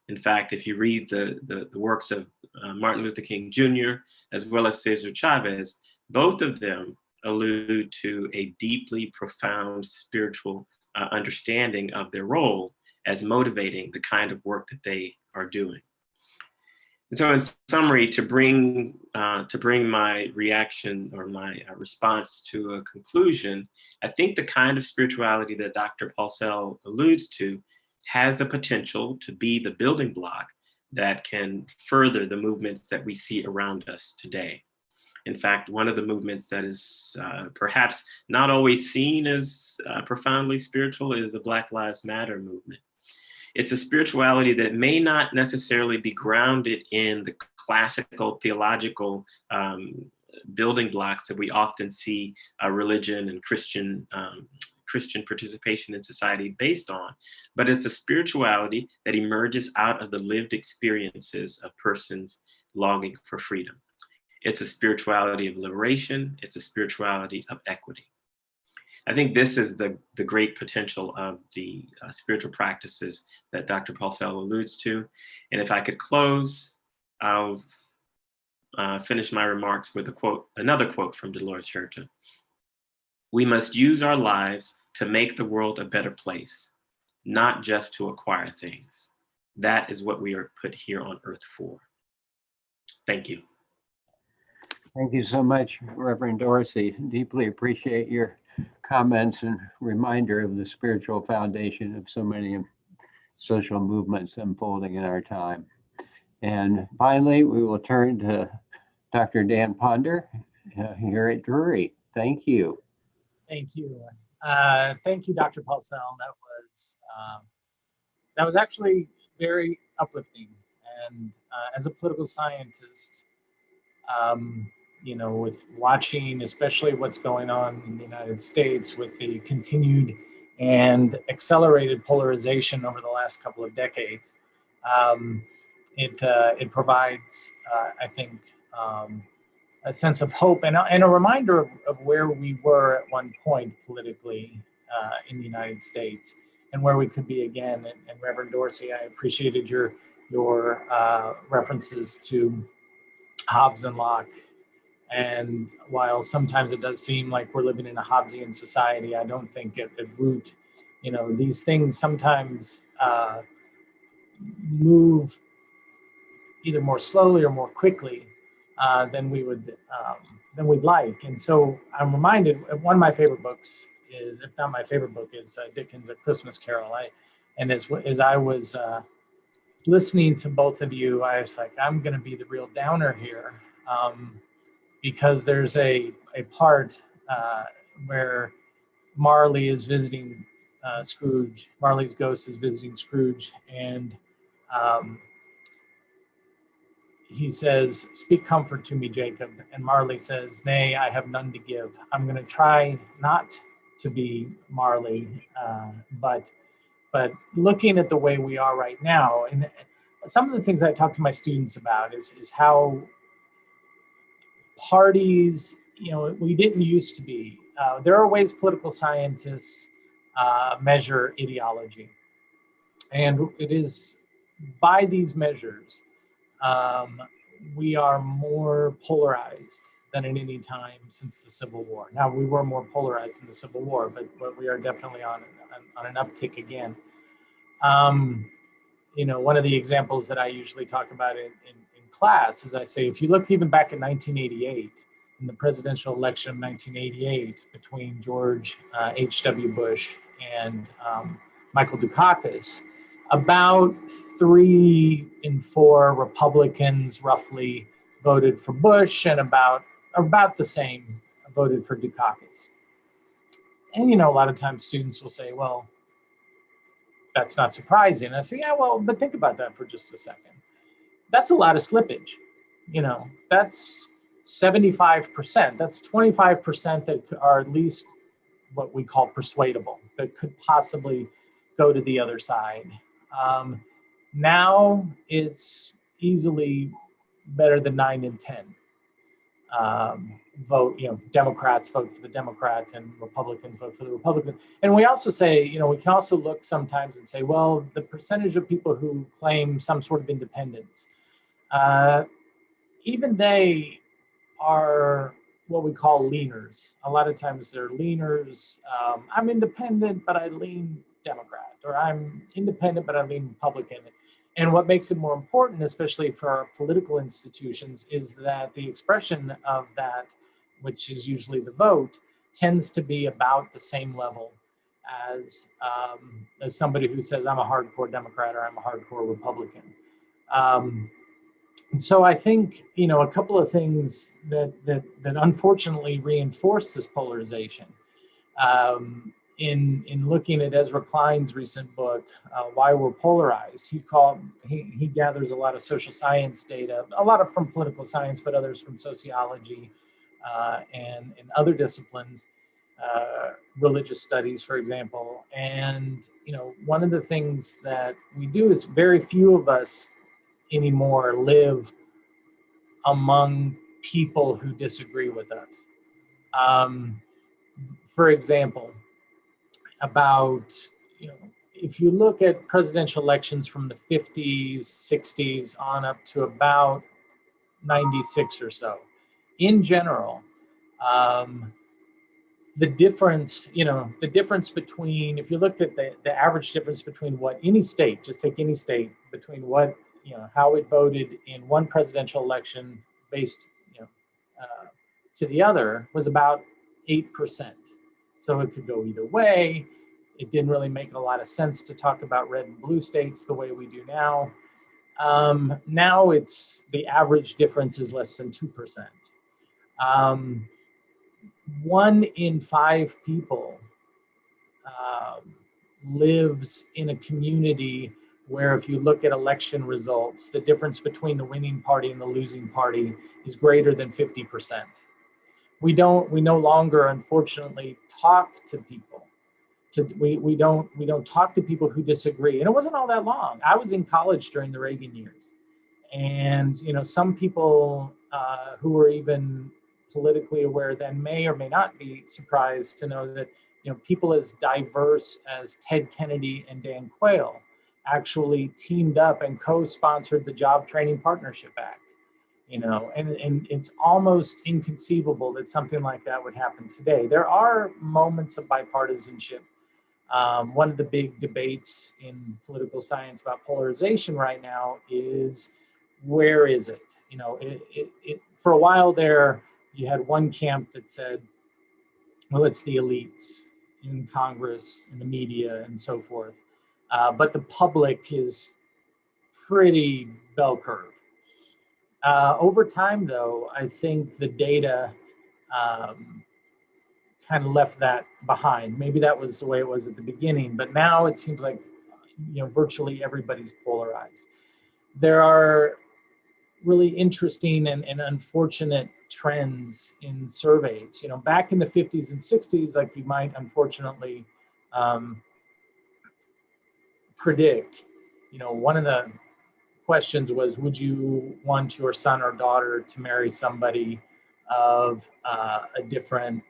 In fact, if you read the works of Martin Luther King Jr., as well as Cesar Chavez, both of them allude to a deeply profound spiritual understanding of their role as motivating the kind of work that they are doing. And so in summary, to bring my reaction or my response to a conclusion, I think the kind of spirituality that Dr. Paulsell alludes to has the potential to be the building block that can further the movements that we see around us today. In fact, one of the movements that is perhaps not always seen as profoundly spiritual is the Black Lives Matter movement. It's a spirituality that may not necessarily be grounded in the classical theological building blocks that we often see religion and Christian Christian participation in society based on, but it's a spirituality that emerges out of the lived experiences of persons longing for freedom. It's a spirituality of liberation. It's a spirituality of equity. I think this is the great potential of the spiritual practices that Dr. Paulsell alludes to. And if I could close, I'll finish my remarks with a quote, another quote from Dolores Huerta. "We must use our lives to make the world a better place, not just to acquire things. That is what we are put here on earth for." Thank you. Thank you so much, Reverend Dorsey. Deeply appreciate your comments and reminder of the spiritual foundation of so many social movements unfolding in our time. And finally, we will turn to Dr. Dan Ponder here at Drury. Thank you. Thank you. Thank you, Dr. Paulsell. That was actually very uplifting. And as a political scientist, with watching, especially what's going on in the United States with the continued and accelerated polarization over the last couple of decades, it provides, I think, a sense of hope and a reminder of where we were at one point politically in the United States and where we could be again. And Reverend Dorsey, I appreciated your references to Hobbes and Locke. And while sometimes it does seem like we're living in a Hobbesian society, I don't think at root, these things sometimes move either more slowly or more quickly than we'd like. And so I'm reminded, one of my favorite books is, if not my favorite book, is Dickens' A Christmas Carol. As I was listening to both of you, I was like, I'm going to be the real downer here. Because there's a part where Marley is visiting Scrooge. Marley's ghost is visiting Scrooge, and he says, "Speak comfort to me, Jacob." And Marley says, "Nay, I have none to give. I'm going to try not to be Marley, but looking at the way we are right now, and some of the things I talk to my students about is how parties, we didn't used to be. There are ways political scientists measure ideology. And it is by these measures, we are more polarized than at any time since the Civil War. Now, we were more polarized in the Civil War, but we are definitely on an uptick again. One of the examples that I usually talk about in class is, I say, if you look even back in 1988, in the presidential election of 1988 between George H.W. Bush and Michael Dukakis, about 3 in 4 Republicans roughly voted for Bush, and about the same voted for Dukakis. And a lot of times students will say, well, that's not surprising. And I say, yeah, well, but think about that for just a second. That's a lot of slippage. That's 75%. That's 25% that are at least what we call persuadable, that could possibly go to the other side. Now it's easily better than 9 in 10. Democrats vote for the Democrat and Republicans vote for the Republican. And we also say, we can also look sometimes and say, well, the percentage of people who claim some sort of independence, even they are what we call leaners. A lot of times they're leaners. I'm independent, but I lean Democrat, or I'm independent, but I lean Republican. And what makes it more important, especially for our political institutions, is that the expression of that, which is usually the vote, tends to be about the same level as somebody who says, I'm a hardcore Democrat or I'm a hardcore Republican. And so I think, a couple of things that unfortunately reinforce this polarization. In looking at Ezra Klein's recent book, Why We're Polarized, he gathers a lot of social science data, a lot of from political science, but others from sociology and other disciplines. religious studies, for example. And, one of the things that we do is very few of us anymore live among people who disagree with us. For example, about, if you look at presidential elections from the 50s, 60s on up to about 96 or so, in general, the difference between, if you looked at the average difference between what any state, just take any state, between what, how it voted in one presidential election based, to the other was about 8%. So it could go either way. It didn't really make a lot of sense to talk about red and blue states the way we do now. Now it's the average difference is less than 2%. 1 in 5 people lives in a community where, if you look at election results, the difference between the winning party and the losing party is greater than 50%. We no longer, unfortunately, talk to people. We don't talk to people who disagree. And it wasn't all that long. I was in college during the Reagan years, and some people who were even politically aware then may or may not be surprised to know that people as diverse as Ted Kennedy and Dan Quayle actually teamed up and co-sponsored the Job Training Partnership Act. And it's almost inconceivable that something like that would happen today. There are moments of bipartisanship. One of the big debates in political science about polarization right now is, where is it? For a while there, you had one camp that said, well, it's the elites in Congress, in the media, and so forth. But the public is pretty bell curve. Over time, though, I think the data kind of left that behind. Maybe that was the way it was at the beginning, but now it seems like virtually everybody's polarized. There are really interesting and unfortunate trends in surveys. Back in the 50s and 60s, like you might unfortunately predict, one of the questions was, would you want your son or daughter to marry somebody of a different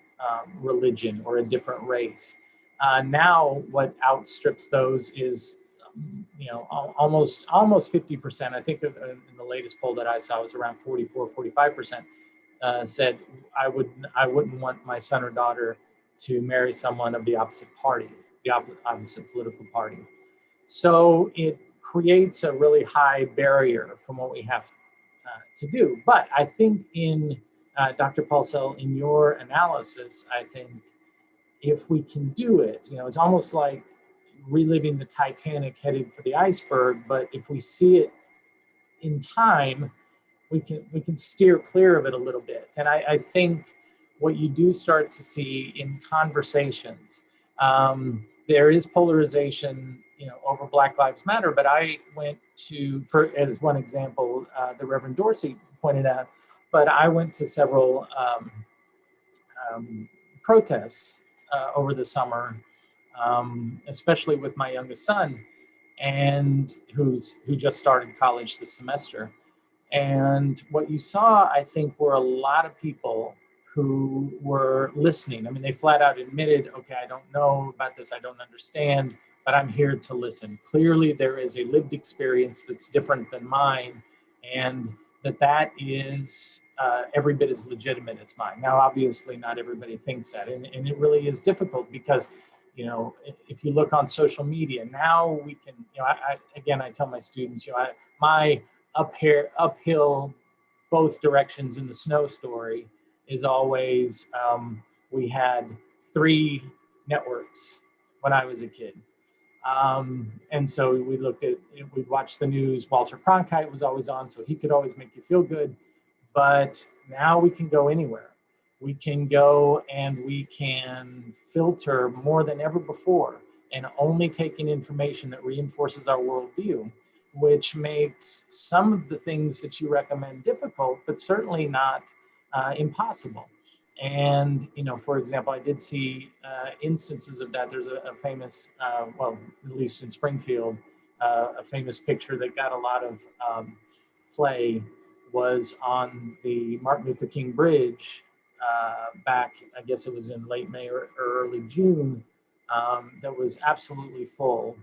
religion or a different race? Now, what outstrips those is, almost 50%. I think in the latest poll that I saw was around 45% said I wouldn't want my son or daughter to marry someone of the opposite party, the opposite political party. So it creates a really high barrier from what we have to do. But I think in Dr. Paulsell, in your analysis, I think if we can do it, it's almost like reliving the Titanic headed for the iceberg. But if we see it in time, we can steer clear of it a little bit. And I think what you do start to see in conversations, there is polarization, over Black Lives Matter. But I went to, as one example, the Reverend Dorsey pointed out, but I went to several protests over the summer, especially with my youngest son, and who just started college this semester. And what you saw, I think, were a lot of people who were listening. I mean, they flat out admitted, okay, I don't know about this, I don't understand, but I'm here to listen. Clearly, there is a lived experience that's different than mine, and that is every bit as legitimate as mine. Now, obviously, not everybody thinks that, and it really is difficult because, if you look on social media, now we can, I tell my students, my uphill both directions in the snow story is always, we had 3 networks when I was a kid. And so we'd watch the news. Walter Cronkite was always on, so he could always make you feel good. But now we can go anywhere. We can go and we can filter more than ever before, and only taking information that reinforces our worldview, which makes some of the things that you recommend difficult, but certainly not impossible. And, for example, I did see instances of that. There's a famous, well, at least in Springfield, a famous picture that got a lot of play was on the Martin Luther King Bridge back, I guess it was in late May or early June, that was absolutely full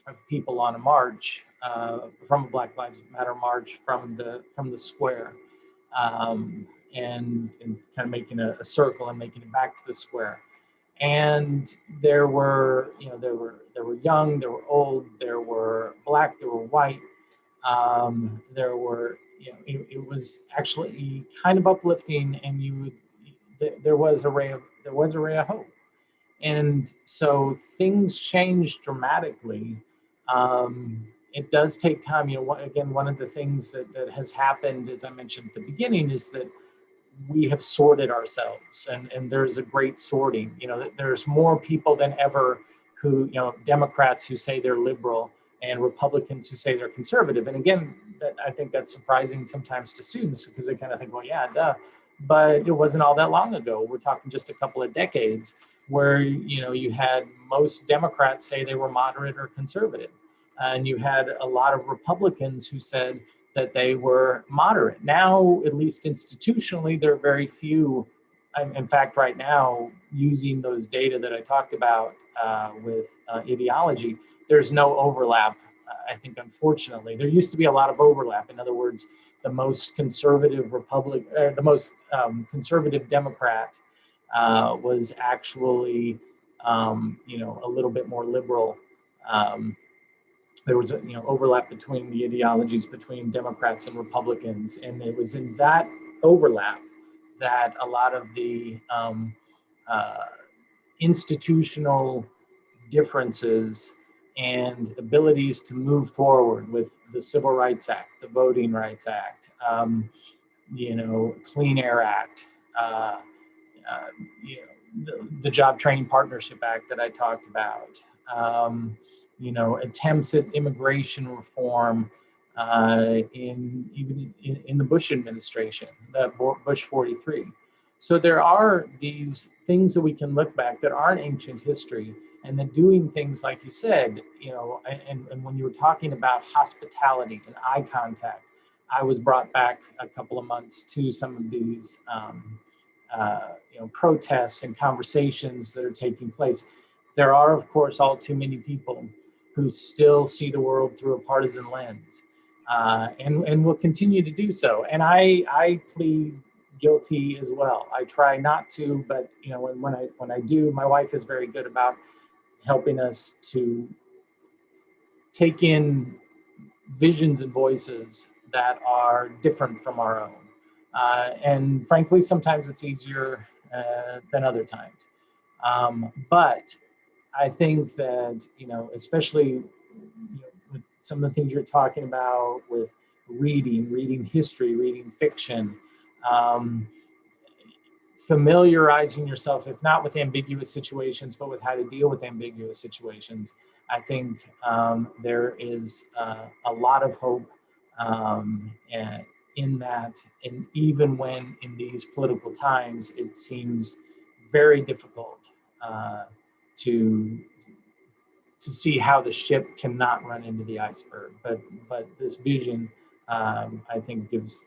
of people on a march from a Black Lives Matter march from the square, and kind of making a circle and making it back to the square. And there were young, there were old, there were Black, there were white, there were it was actually kind of uplifting, and there was a ray of hope. And so things change dramatically. It does take time. Again, one of the things that has happened, as I mentioned at the beginning, is that we have sorted ourselves, and there's a great sorting. There's more people than ever who, Democrats who say they're liberal and Republicans who say they're conservative. And again, I think that's surprising sometimes to students, because they kind of think, well, yeah, duh. But it wasn't all that long ago. We're talking just a couple of decades where, you had most Democrats say they were moderate or conservative. And you had a lot of Republicans who said that they were moderate. Now, at least institutionally, there are very few. In fact, right now, using those data that I talked about with ideology, there's no overlap. I think, unfortunately, there used to be a lot of overlap. In other words, the most conservative the most conservative Democrat was actually, a little bit more liberal. There was overlap between the ideologies between Democrats and Republicans, and it was in that overlap that a lot of the institutional differences and abilities to move forward with the Civil Rights Act, the Voting Rights Act, Clean Air Act, the Job Training Partnership Act that I talked about, attempts at immigration reform even in the Bush administration, the Bush 43. So there are these things that we can look back that aren't ancient history, and then doing things like you said, and when you were talking about hospitality and eye contact, I was brought back a couple of months to some of these protests and conversations that are taking place. There are, of course, all too many people who still see the world through a partisan lens, and will continue to do so. And I plead guilty as well. I try not to, but when I do, my wife is very good about helping us to take in visions and voices that are different from our own. And frankly, sometimes it's easier than other times. But I think that, especially with some of the things you're talking about with reading history, reading fiction, familiarizing yourself, if not with ambiguous situations, but with how to deal with ambiguous situations. I think there is a lot of hope in that, and even when in these political times it seems very difficult to see how the ship cannot run into the iceberg, but this vision I think gives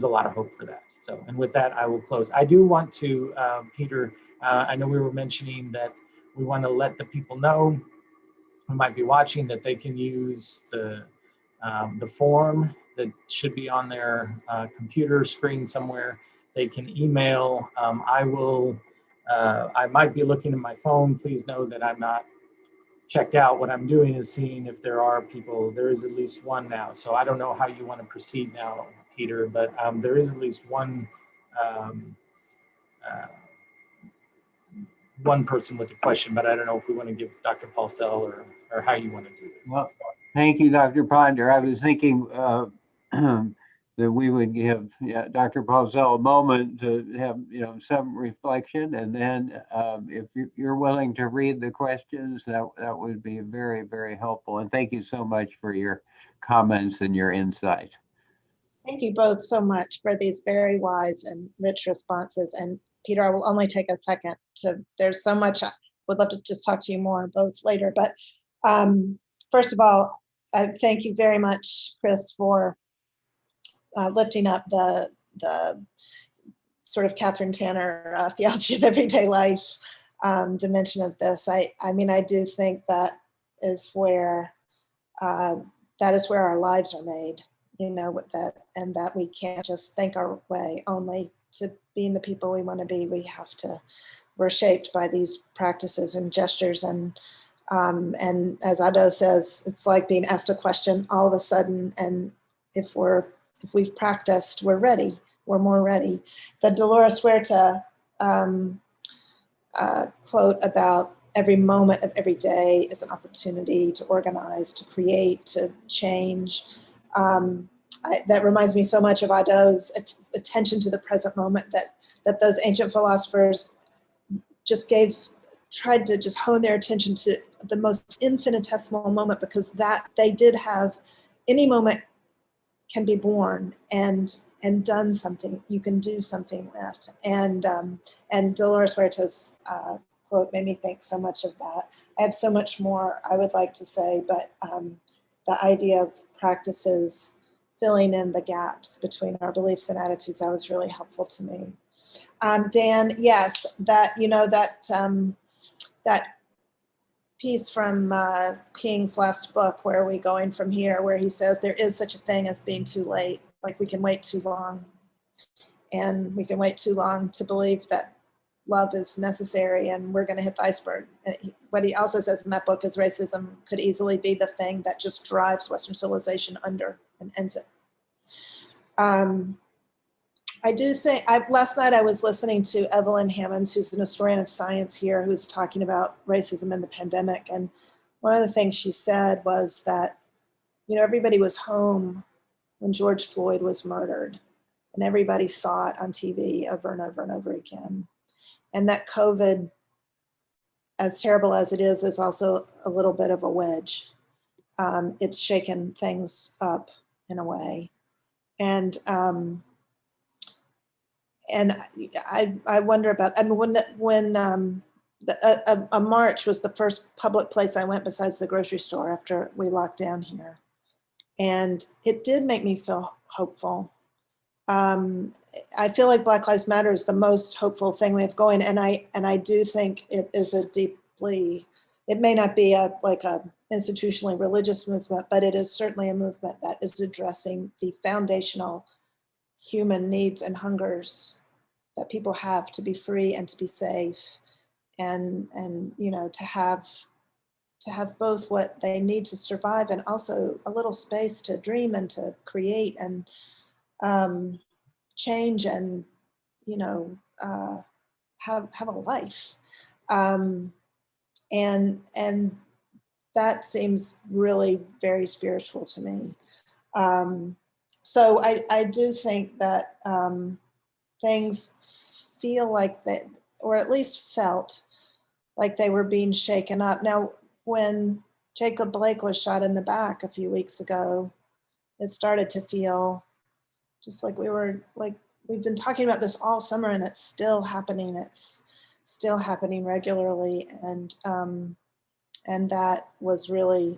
a lot of hope for that. So, and with that, I will close. I do want to, Peter, I know we were mentioning that we want to let the people know who might be watching that they can use the form that should be on their computer screen somewhere. They can email. I might be looking at my phone. Please know that I'm not checked out. What I'm doing is seeing if there are people. There is at least one now. So I don't know how you want to proceed now, Peter, but there is at least one person with a question, but I don't know if we want to give Dr. Paulsell or how you want to do this. Well, thank you, Dr. Ponder. I was thinking that we would give Dr. Paulsell a moment to have some reflection, and then if you're willing to read the questions, that would be very, very helpful. And thank you so much for your comments and your insight. Thank you both so much for these very wise and rich responses. And Peter, I will only take a second there's so much, I would love to just talk to you more both later. But first of all, thank you very much, Chris, for lifting up the sort of Catherine Tanner theology of everyday life dimension of this. I mean, I do think that is where our lives are made, you know, with that, and that we can't just think our way only to being the people we want to be. We're shaped by these practices and gestures, and as Ado says, it's like being asked a question all of a sudden, and if we've practiced, we're ready. We're more ready. The Dolores Huerta quote about every moment of every day is an opportunity to organize, to create, to change. That reminds me so much of Ado's attention to the present moment that those ancient philosophers just tried to just hone their attention to the most infinitesimal moment, because that they did have any moment can be born and done something. You can do something with. And Dolores Huerta's quote made me think so much of that. I have so much more I would like to say, but the idea of practices filling in the gaps between our beliefs and attitudes, that was really helpful to me. Dan, yes, that piece from King's last book, Where Are We Going From Here, where he says there is such a thing as being too late. Like, we can wait too long, and we can wait too long to believe that love is necessary and we're going to hit the iceberg. What he also says in that book is racism could easily be the thing that just drives Western civilization under and ends it. I do think, last night I was listening to Evelyn Hammonds, who's an historian of science here, who's talking about racism in the pandemic. And one of the things she said was that, you know, everybody was home when George Floyd was murdered, and everybody saw it on TV over and over and over again. And that COVID, as terrible as it is also a little bit of a wedge. It's shaken things up in a way. And I wonder about, I mean, when a march was the first public place I went besides the grocery store after we locked down here. And it did make me feel hopeful. I feel like Black Lives Matter is the most hopeful thing we have going. And I do think it is a deeply, it may not be like a institutionally religious movement, but it is certainly a movement that is addressing the foundational human needs and hungers that people have to be free and to be safe, and you know, to have both what they need to survive and also a little space to dream and to create and change and, you know, have a life. And that seems really very spiritual to me. So I do think that things feel like they, or at least felt like they were being shaken up. Now, when Jacob Blake was shot in the back a few weeks ago, it started to feel just like we've been talking about this all summer, and it's still happening. It's still happening regularly. And that was really,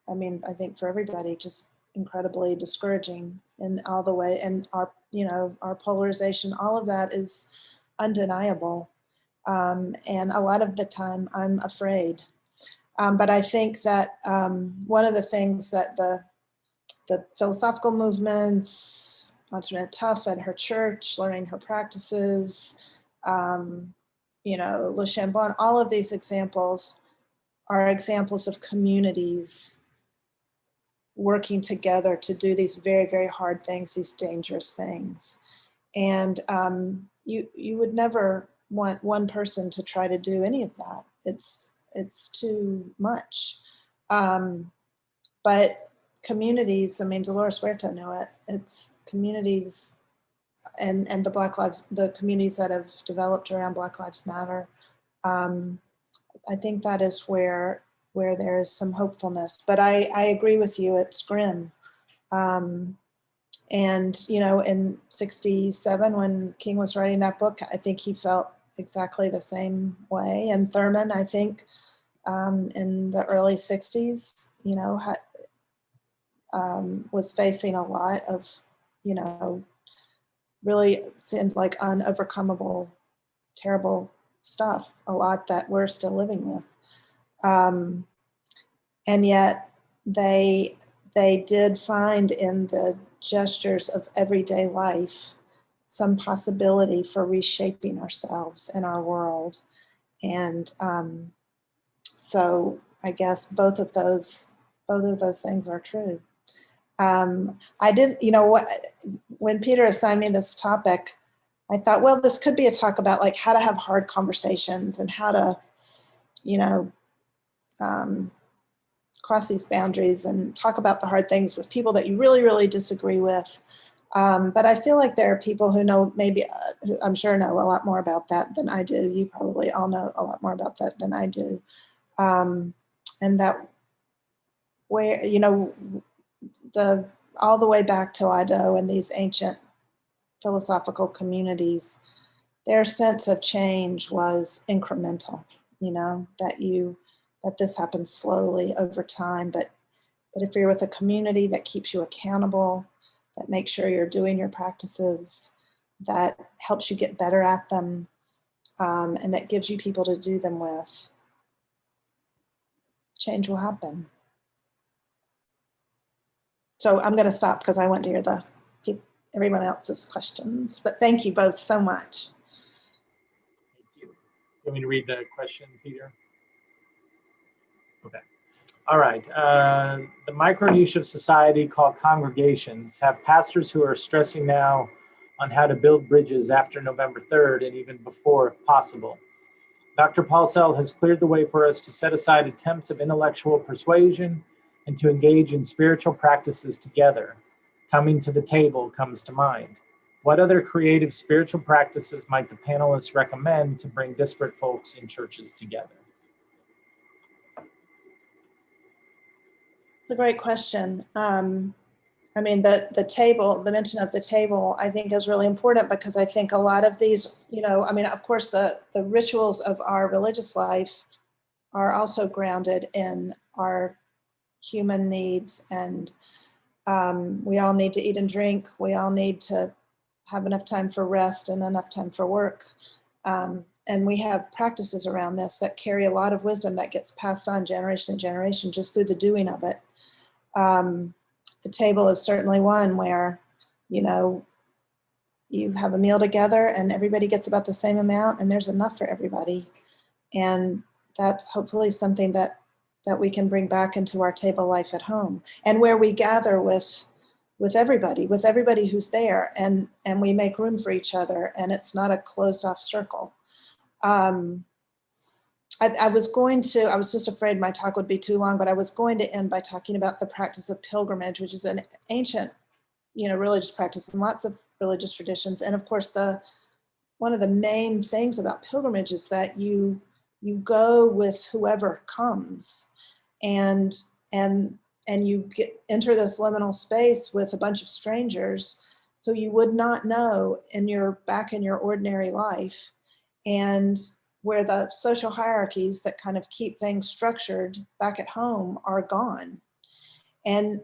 I mean, I think for everybody, just incredibly discouraging in all the way. And our, you know, our polarization, all of that is undeniable. And a lot of the time I'm afraid. But I think that one of the things that the philosophical movements, Antoinette Tuff at her church, learning her practices, you know, Le Chambon, all of these examples are examples of communities working together to do these very, very hard things, these dangerous things. And you would never want one person to try to do any of that. It's too much. But communities, I mean, Dolores Huerta knew it. It's communities and the communities that have developed around Black Lives Matter. I think that is where there is some hopefulness. But I agree with you, it's grim. And And, you know, in 67, when King was writing that book, I think he felt exactly the same way. And Thurman, I think, in the early 60s, you know, was facing a lot of, you know, really seemed like unovercomable, terrible stuff, a lot that we're still living with. And yet they did find in the gestures of everyday life some possibility for reshaping ourselves and our world. And so I guess both of those things are true. I didn't, you know, when Peter assigned me this topic, I thought, well, this could be a talk about like how to have hard conversations and how to, you know, cross these boundaries and talk about the hard things with people that you really, really disagree with. But I feel like there are people who know maybe, who I'm sure know a lot more about that than I do. You probably all know a lot more about that than I do. And that where, you know, all the way back to Ido and these ancient philosophical communities, their sense of change was incremental, you know, that this happens slowly over time. But if you're with a community that keeps you accountable, that makes sure you're doing your practices, that helps you get better at them, and that gives you people to do them with, change will happen. So I'm going to stop because I want to hear everyone else's questions. But thank you both so much. Thank you. You want me to read the question, Peter? Okay. All right. The micro niche of society called congregations have pastors who are stressing now on how to build bridges after November 3rd and even before if possible. Dr. Paulsell has cleared the way for us to set aside attempts of intellectual persuasion and to engage in spiritual practices together. Coming to the table comes to mind. What other creative spiritual practices might the panelists recommend to bring disparate folks in churches together? It's a great question. I mean, the mention of the table, I think is really important because I think a lot of these, you know, I mean, of course, the rituals of our religious life are also grounded in our human needs, and we all need to eat and drink. We all need to have enough time for rest and enough time for work. And we have practices around this that carry a lot of wisdom that gets passed on generation to generation just through the doing of it. The table is certainly one where, you know, you have a meal together and everybody gets about the same amount and there's enough for everybody. And that's hopefully something that we can bring back into our table life at home, and where we gather with everybody who's there, and we make room for each other, and it's not a closed off circle. I was just afraid my talk would be too long, but I was going to end by talking about the practice of pilgrimage, which is an ancient, you know, religious practice in lots of religious traditions. And of course, one of the main things about pilgrimage is that you go with whoever comes, and you enter this liminal space with a bunch of strangers who you would not know back in your ordinary life, and where the social hierarchies that kind of keep things structured back at home are gone. And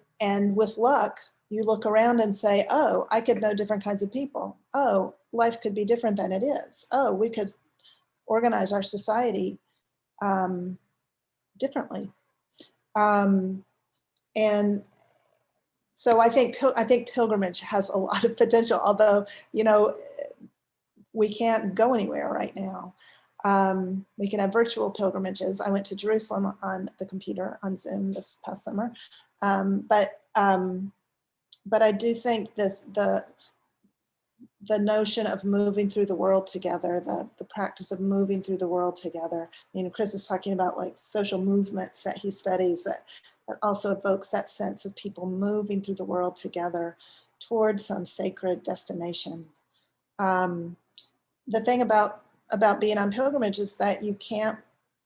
with luck, you look around and say, oh, I could know different kinds of people. Oh, life could be different than it is. Oh, we could organize our society differently. And so I think pilgrimage has a lot of potential, although, you know, we can't go anywhere right now. We can have virtual pilgrimages. I went to Jerusalem on the computer on Zoom this past summer. But I do think the notion of moving through the world together, the practice of moving through the world together. You know, Chris is talking about like social movements that he studies that also evokes that sense of people moving through the world together towards some sacred destination. The thing about being on pilgrimage is that you can't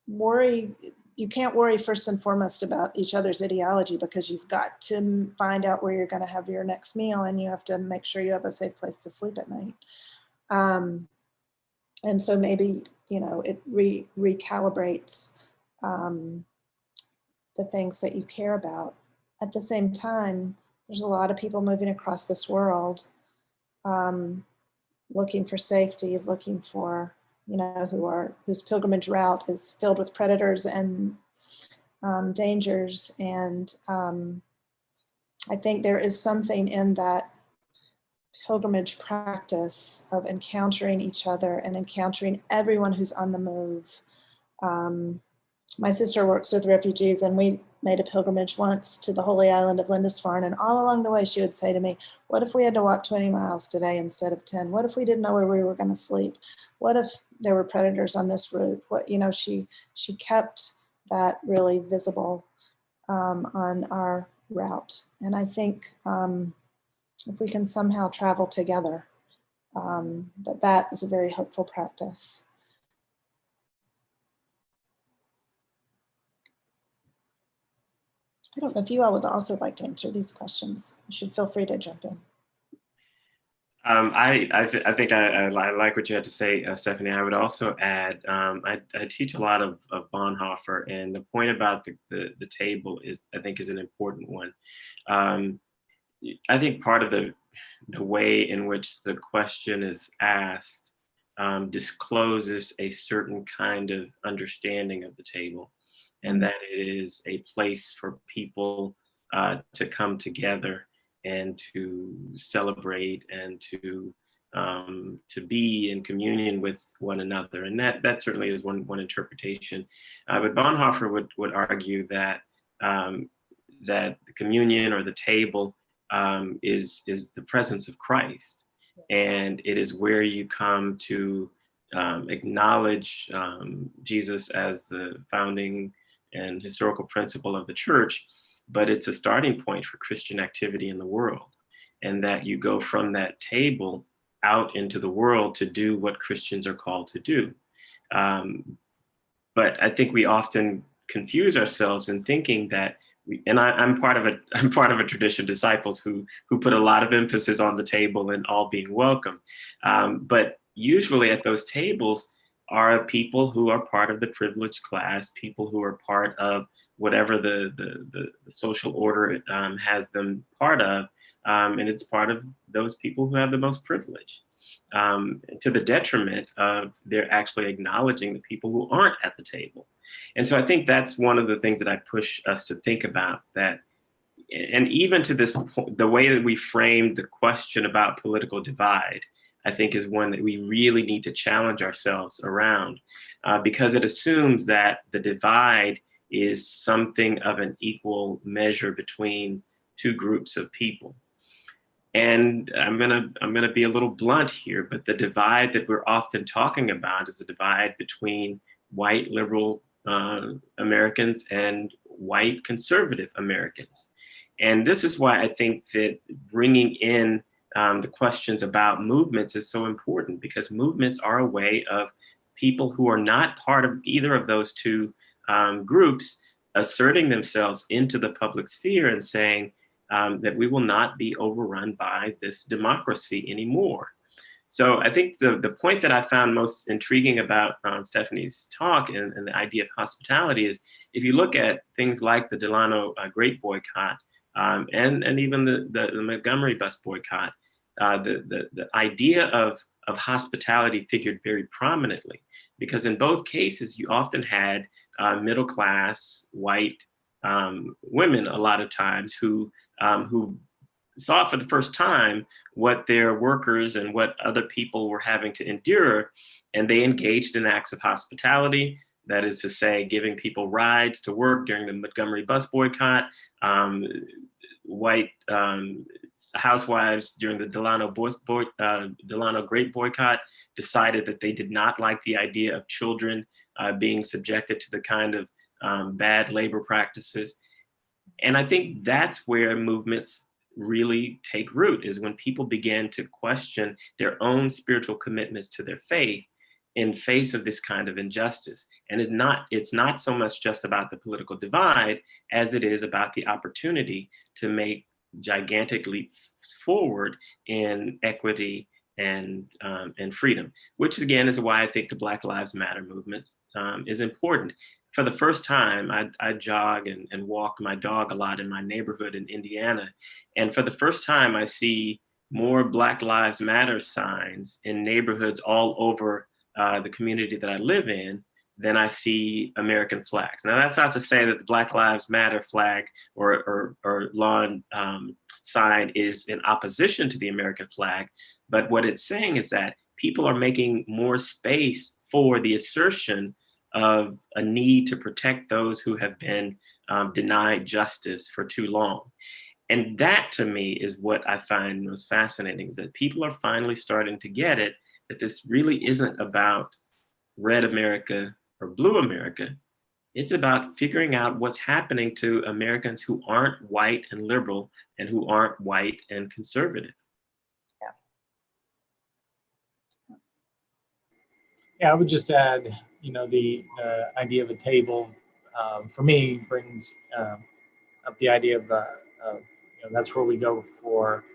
worry you can't worry first and foremost about each other's ideology, because you've got to find out where you're going to have your next meal, and you have to make sure you have a safe place to sleep at night. And so maybe, it recalibrates the things that you care about. At the same time, there's a lot of people moving across this world, looking for safety, looking for, whose pilgrimage route is filled with predators and dangers. And I think there is something in that pilgrimage practice of encountering each other and encountering everyone who's on the move. My sister works with refugees, and we made a pilgrimage once to the holy island of Lindisfarne. And all along the way, she would say to me, what if we had to walk 20 miles today instead of 10? What if we didn't know where we were going to sleep? What if there were predators on this route? She kept that really visible on our route. And I think if we can somehow travel together, that is a very hopeful practice. I don't know if you all would also like to answer these questions. You should feel free to jump in. I think I like what you had to say, Stephanie. I would also add, I teach a lot of Bonhoeffer, and the point about the table is, I think, is an important one. I think part of the way in which the question is asked discloses a certain kind of understanding of the table, and that it is a place for people to come together and to celebrate and to be in communion with one another. And that certainly is one interpretation. But Bonhoeffer would argue that that the communion or the table is the presence of Christ, and it is where you come to acknowledge Jesus as the founding and historical principle of the church, but it's a starting point for Christian activity in the world, and that you go from that table out into the world to do what Christians are called to do. But I think we often confuse ourselves in thinking that I'm part of a tradition of disciples who put a lot of emphasis on the table and all being welcome. But usually at those tables are people who are part of the privileged class, people who are part of whatever the social order has them part of, and it's part of those people who have the most privilege, to the detriment of they're actually acknowledging the people who aren't at the table. And so I think that's one of the things that I push us to think about, that, and even to this point, the way that we framed the question about political divide, I think is one that we really need to challenge ourselves around, because it assumes that the divide is something of an equal measure between two groups of people. And I'm gonna be a little blunt here, but the divide that we're often talking about is a divide between white liberal Americans and white conservative Americans. And this is why I think that bringing in the questions about movements is so important, because movements are a way of people who are not part of either of those two groups asserting themselves into the public sphere and saying that we will not be overrun by this democracy anymore. So I think the point that I found most intriguing about Stephanie's talk and the idea of hospitality is, if you look at things like the Delano Grape Boycott and even the Montgomery bus boycott, the idea of hospitality figured very prominently, because in both cases you often had middle class white women a lot of times who saw for the first time what their workers and what other people were having to endure, and they engaged in acts of hospitality. That is to say, giving people rides to work during the Montgomery bus boycott. White housewives during the Delano Grape Boycott decided that they did not like the idea of children being subjected to the kind of bad labor practices. And I think that's where movements really take root, is when people begin to question their own spiritual commitments to their faith in face of this kind of injustice. And it's not so much just about the political divide as it is about the opportunity to make gigantic leaps forward in equity and freedom, which again is why I think the Black Lives Matter movement is important. For the first time, I jog and walk my dog a lot in my neighborhood in Indiana. And for the first time, I see more Black Lives Matter signs in neighborhoods all over the community that I live in than I see American flags. Now, that's not to say that the Black Lives Matter flag or lawn sign is in opposition to the American flag, but what it's saying is that people are making more space for the assertion of a need to protect those who have been denied justice for too long. And that, to me, is what I find most fascinating, is that people are finally starting to get it, that this really isn't about red America or blue America. It's about figuring out what's happening to Americans who aren't white and liberal and who aren't white and conservative. Yeah, I would just add, the idea of a table for me brings up the idea of that's where we go for,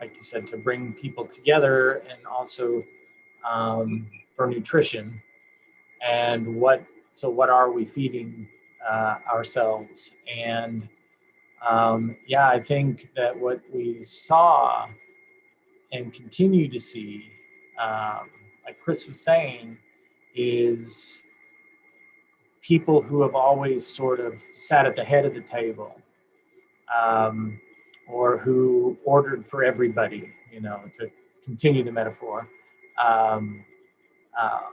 like you said, to bring people together, and also for nutrition. And what are we feeding ourselves? And I think that what we saw and continue to see, like Chris was saying, is people who have always sort of sat at the head of the table, or who ordered for everybody, to continue the metaphor,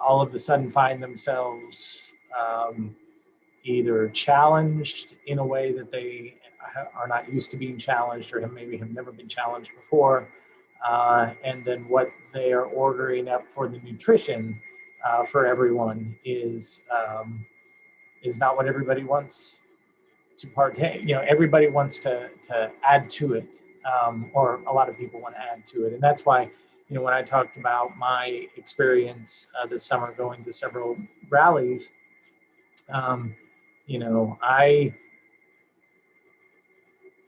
all of a sudden find themselves either challenged in a way that they are not used to being challenged, or maybe have never been challenged before. And then what they are ordering up for the nutrition for everyone is not what everybody wants to partake. Everybody wants to add to it, or a lot of people want to add to it. And that's why, when I talked about my experience this summer going to several rallies, I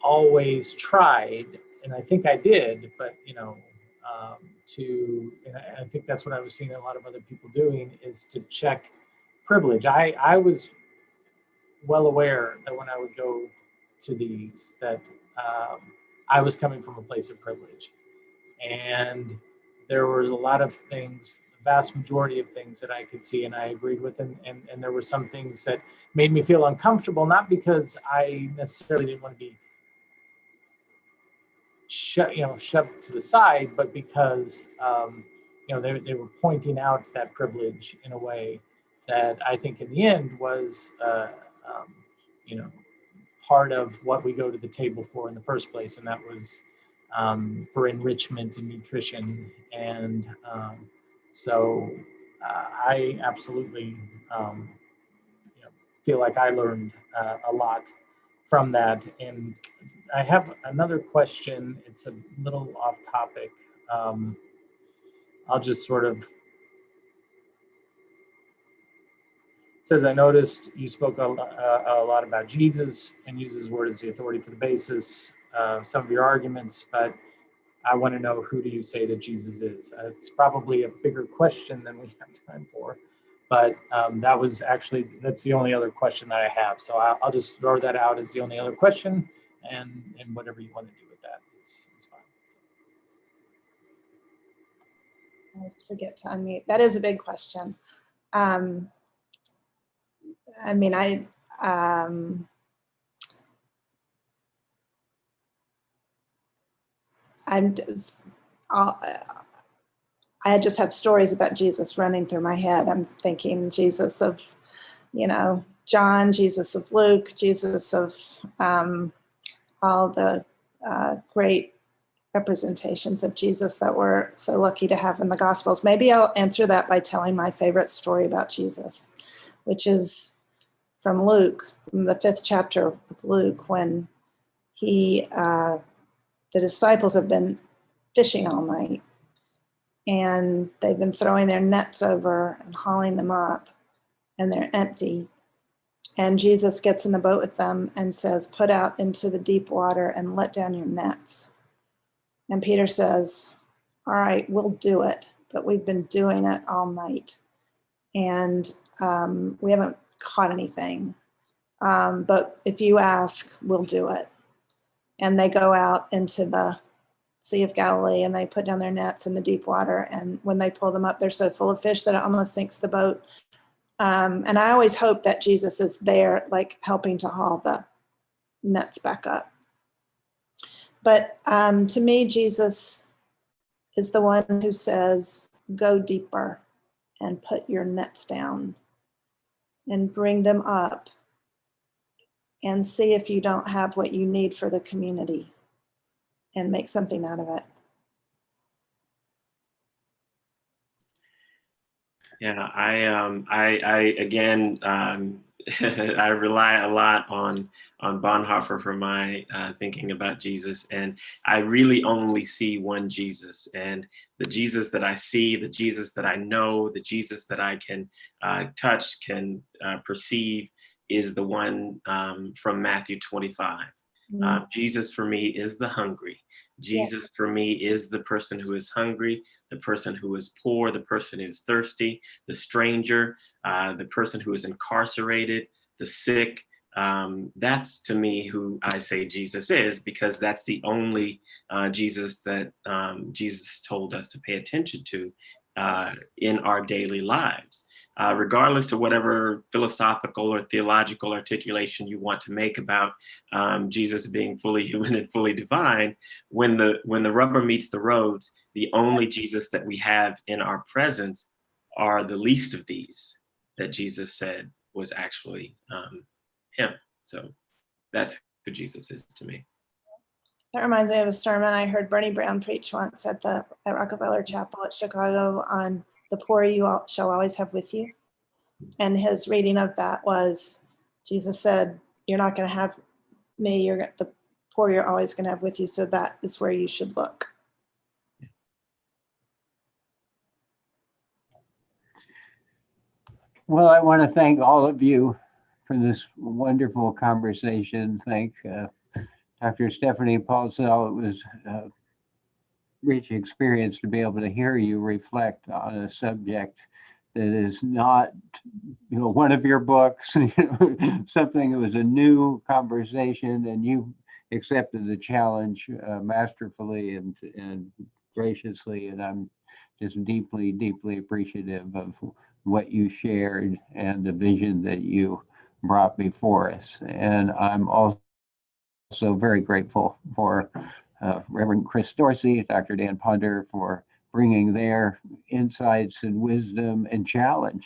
always tried, and I think I did, but and I think that's what I was seeing a lot of other people doing, is to check privilege. I was well aware that when I would go to these, that I was coming from a place of privilege, and there were a lot of things, the vast majority of things that I could see and I agreed with, and there were some things that made me feel uncomfortable, not because I necessarily didn't want to be shoved to the side, but because they were pointing out that privilege in a way that I think in the end was part of what we go to the table for in the first place, and that was for enrichment and nutrition. And so I absolutely feel like I learned a lot from that. And I have another question. It's a little off topic. I'll just sort of, it says, I noticed you spoke a lot about Jesus and use his word as the authority for the basis of some of your arguments, but I want to know, who do you say that Jesus is? It's probably a bigger question than we have time for, but that's the only other question that I have. So I'll just throw that out as the only other question, and whatever you want to do with that is fine. I always forget to unmute. That is a big question. I just have stories about Jesus running through my head. I'm thinking Jesus of, John, Jesus of Luke, Jesus of all the great representations of Jesus that we're so lucky to have in the Gospels. Maybe I'll answer that by telling my favorite story about Jesus, which is from Luke, from the 5th chapter of Luke, when the disciples have been fishing all night, and they've been throwing their nets over and hauling them up, and they're empty. And Jesus gets in the boat with them and says, put out into the deep water and let down your nets. And Peter says, all right, we'll do it, but we've been doing it all night. And we haven't caught anything. But if you ask, we'll do it. And they go out into the Sea of Galilee and they put down their nets in the deep water. And when they pull them up, they're so full of fish that it almost sinks the boat. And I always hope that Jesus is there, like helping to haul the nets back up. But to me, Jesus is the one who says, go deeper and put your nets down and bring them up and see if you don't have what you need for the community and make something out of it. Yeah, I again, I rely a lot on Bonhoeffer for my thinking about Jesus, and I really only see one Jesus, and the Jesus that I see, the Jesus that I know, the Jesus that I can touch, can perceive, is the one from Matthew 25. Jesus for me is the hungry. Jesus for me is the person who is hungry, the person who is poor, the person who is thirsty, the stranger, the person who is incarcerated, the sick. That's to me who I say Jesus is, because that's the only Jesus that Jesus told us to pay attention to in our daily lives. Regardless to whatever philosophical or theological articulation you want to make about Jesus being fully human and fully divine, when the rubber meets the roads, the only Jesus that we have in our presence are the least of these that Jesus said was actually him. So that's who Jesus is to me. That reminds me of a sermon I heard Bernie Brown preach once at Rockefeller Chapel at Chicago on the poor you shall always have with you. And his reading of that was, Jesus said, you're not going to have me, the poor you're always going to have with you. So that is where you should look. Well, I want to thank all of you for this wonderful conversation. Thank Dr. Stephanie Paulsell. It was a rich experience to be able to hear you reflect on a subject that is not, one of your books, something that was a new conversation, and you accepted the challenge masterfully and graciously, and I'm just deeply, deeply appreciative of what you shared and the vision that you brought before us. And I'm also very grateful for Reverend Chris Dorsey, Dr. Dan Ponder, for bringing their insights and wisdom and challenge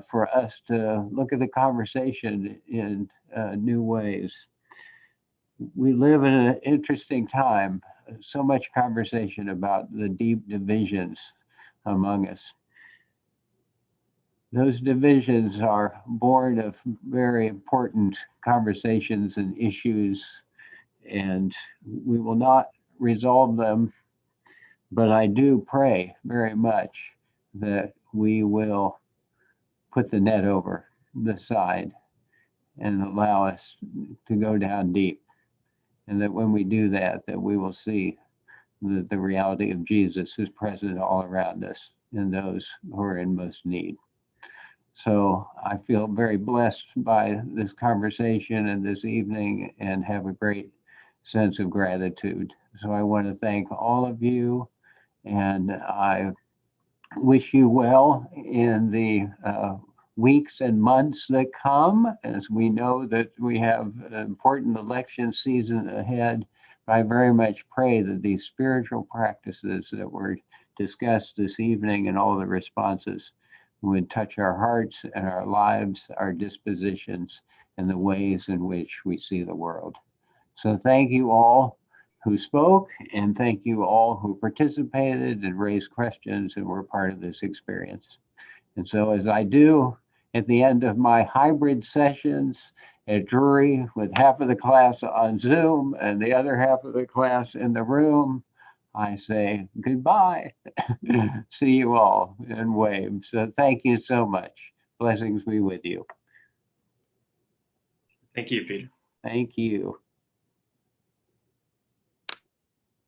for us to look at the conversation in new ways. We live in an interesting time, so much conversation about the deep divisions among us. Those divisions are born of very important conversations and issues, and we will not resolve them. But I do pray very much that we will put the net over the side and allow us to go down deep. And that when we do that, that we will see that the reality of Jesus is present all around us and those who are in most need. So I feel very blessed by this conversation and this evening, and have a great sense of gratitude. So I want to thank all of you, and I wish you well in the weeks and months that come, as we know that we have an important election season ahead. I very much pray that these spiritual practices that were discussed this evening and all the responses would touch our hearts and our lives, our dispositions, and the ways in which we see the world. So thank you all who spoke, and thank you all who participated and raised questions and were part of this experience. And so as I do at the end of my hybrid sessions at Drury with half of the class on Zoom and the other half of the class in the room, I say goodbye. See you all and wave. So thank you so much. Blessings be with you. Thank you, Peter. Thank you.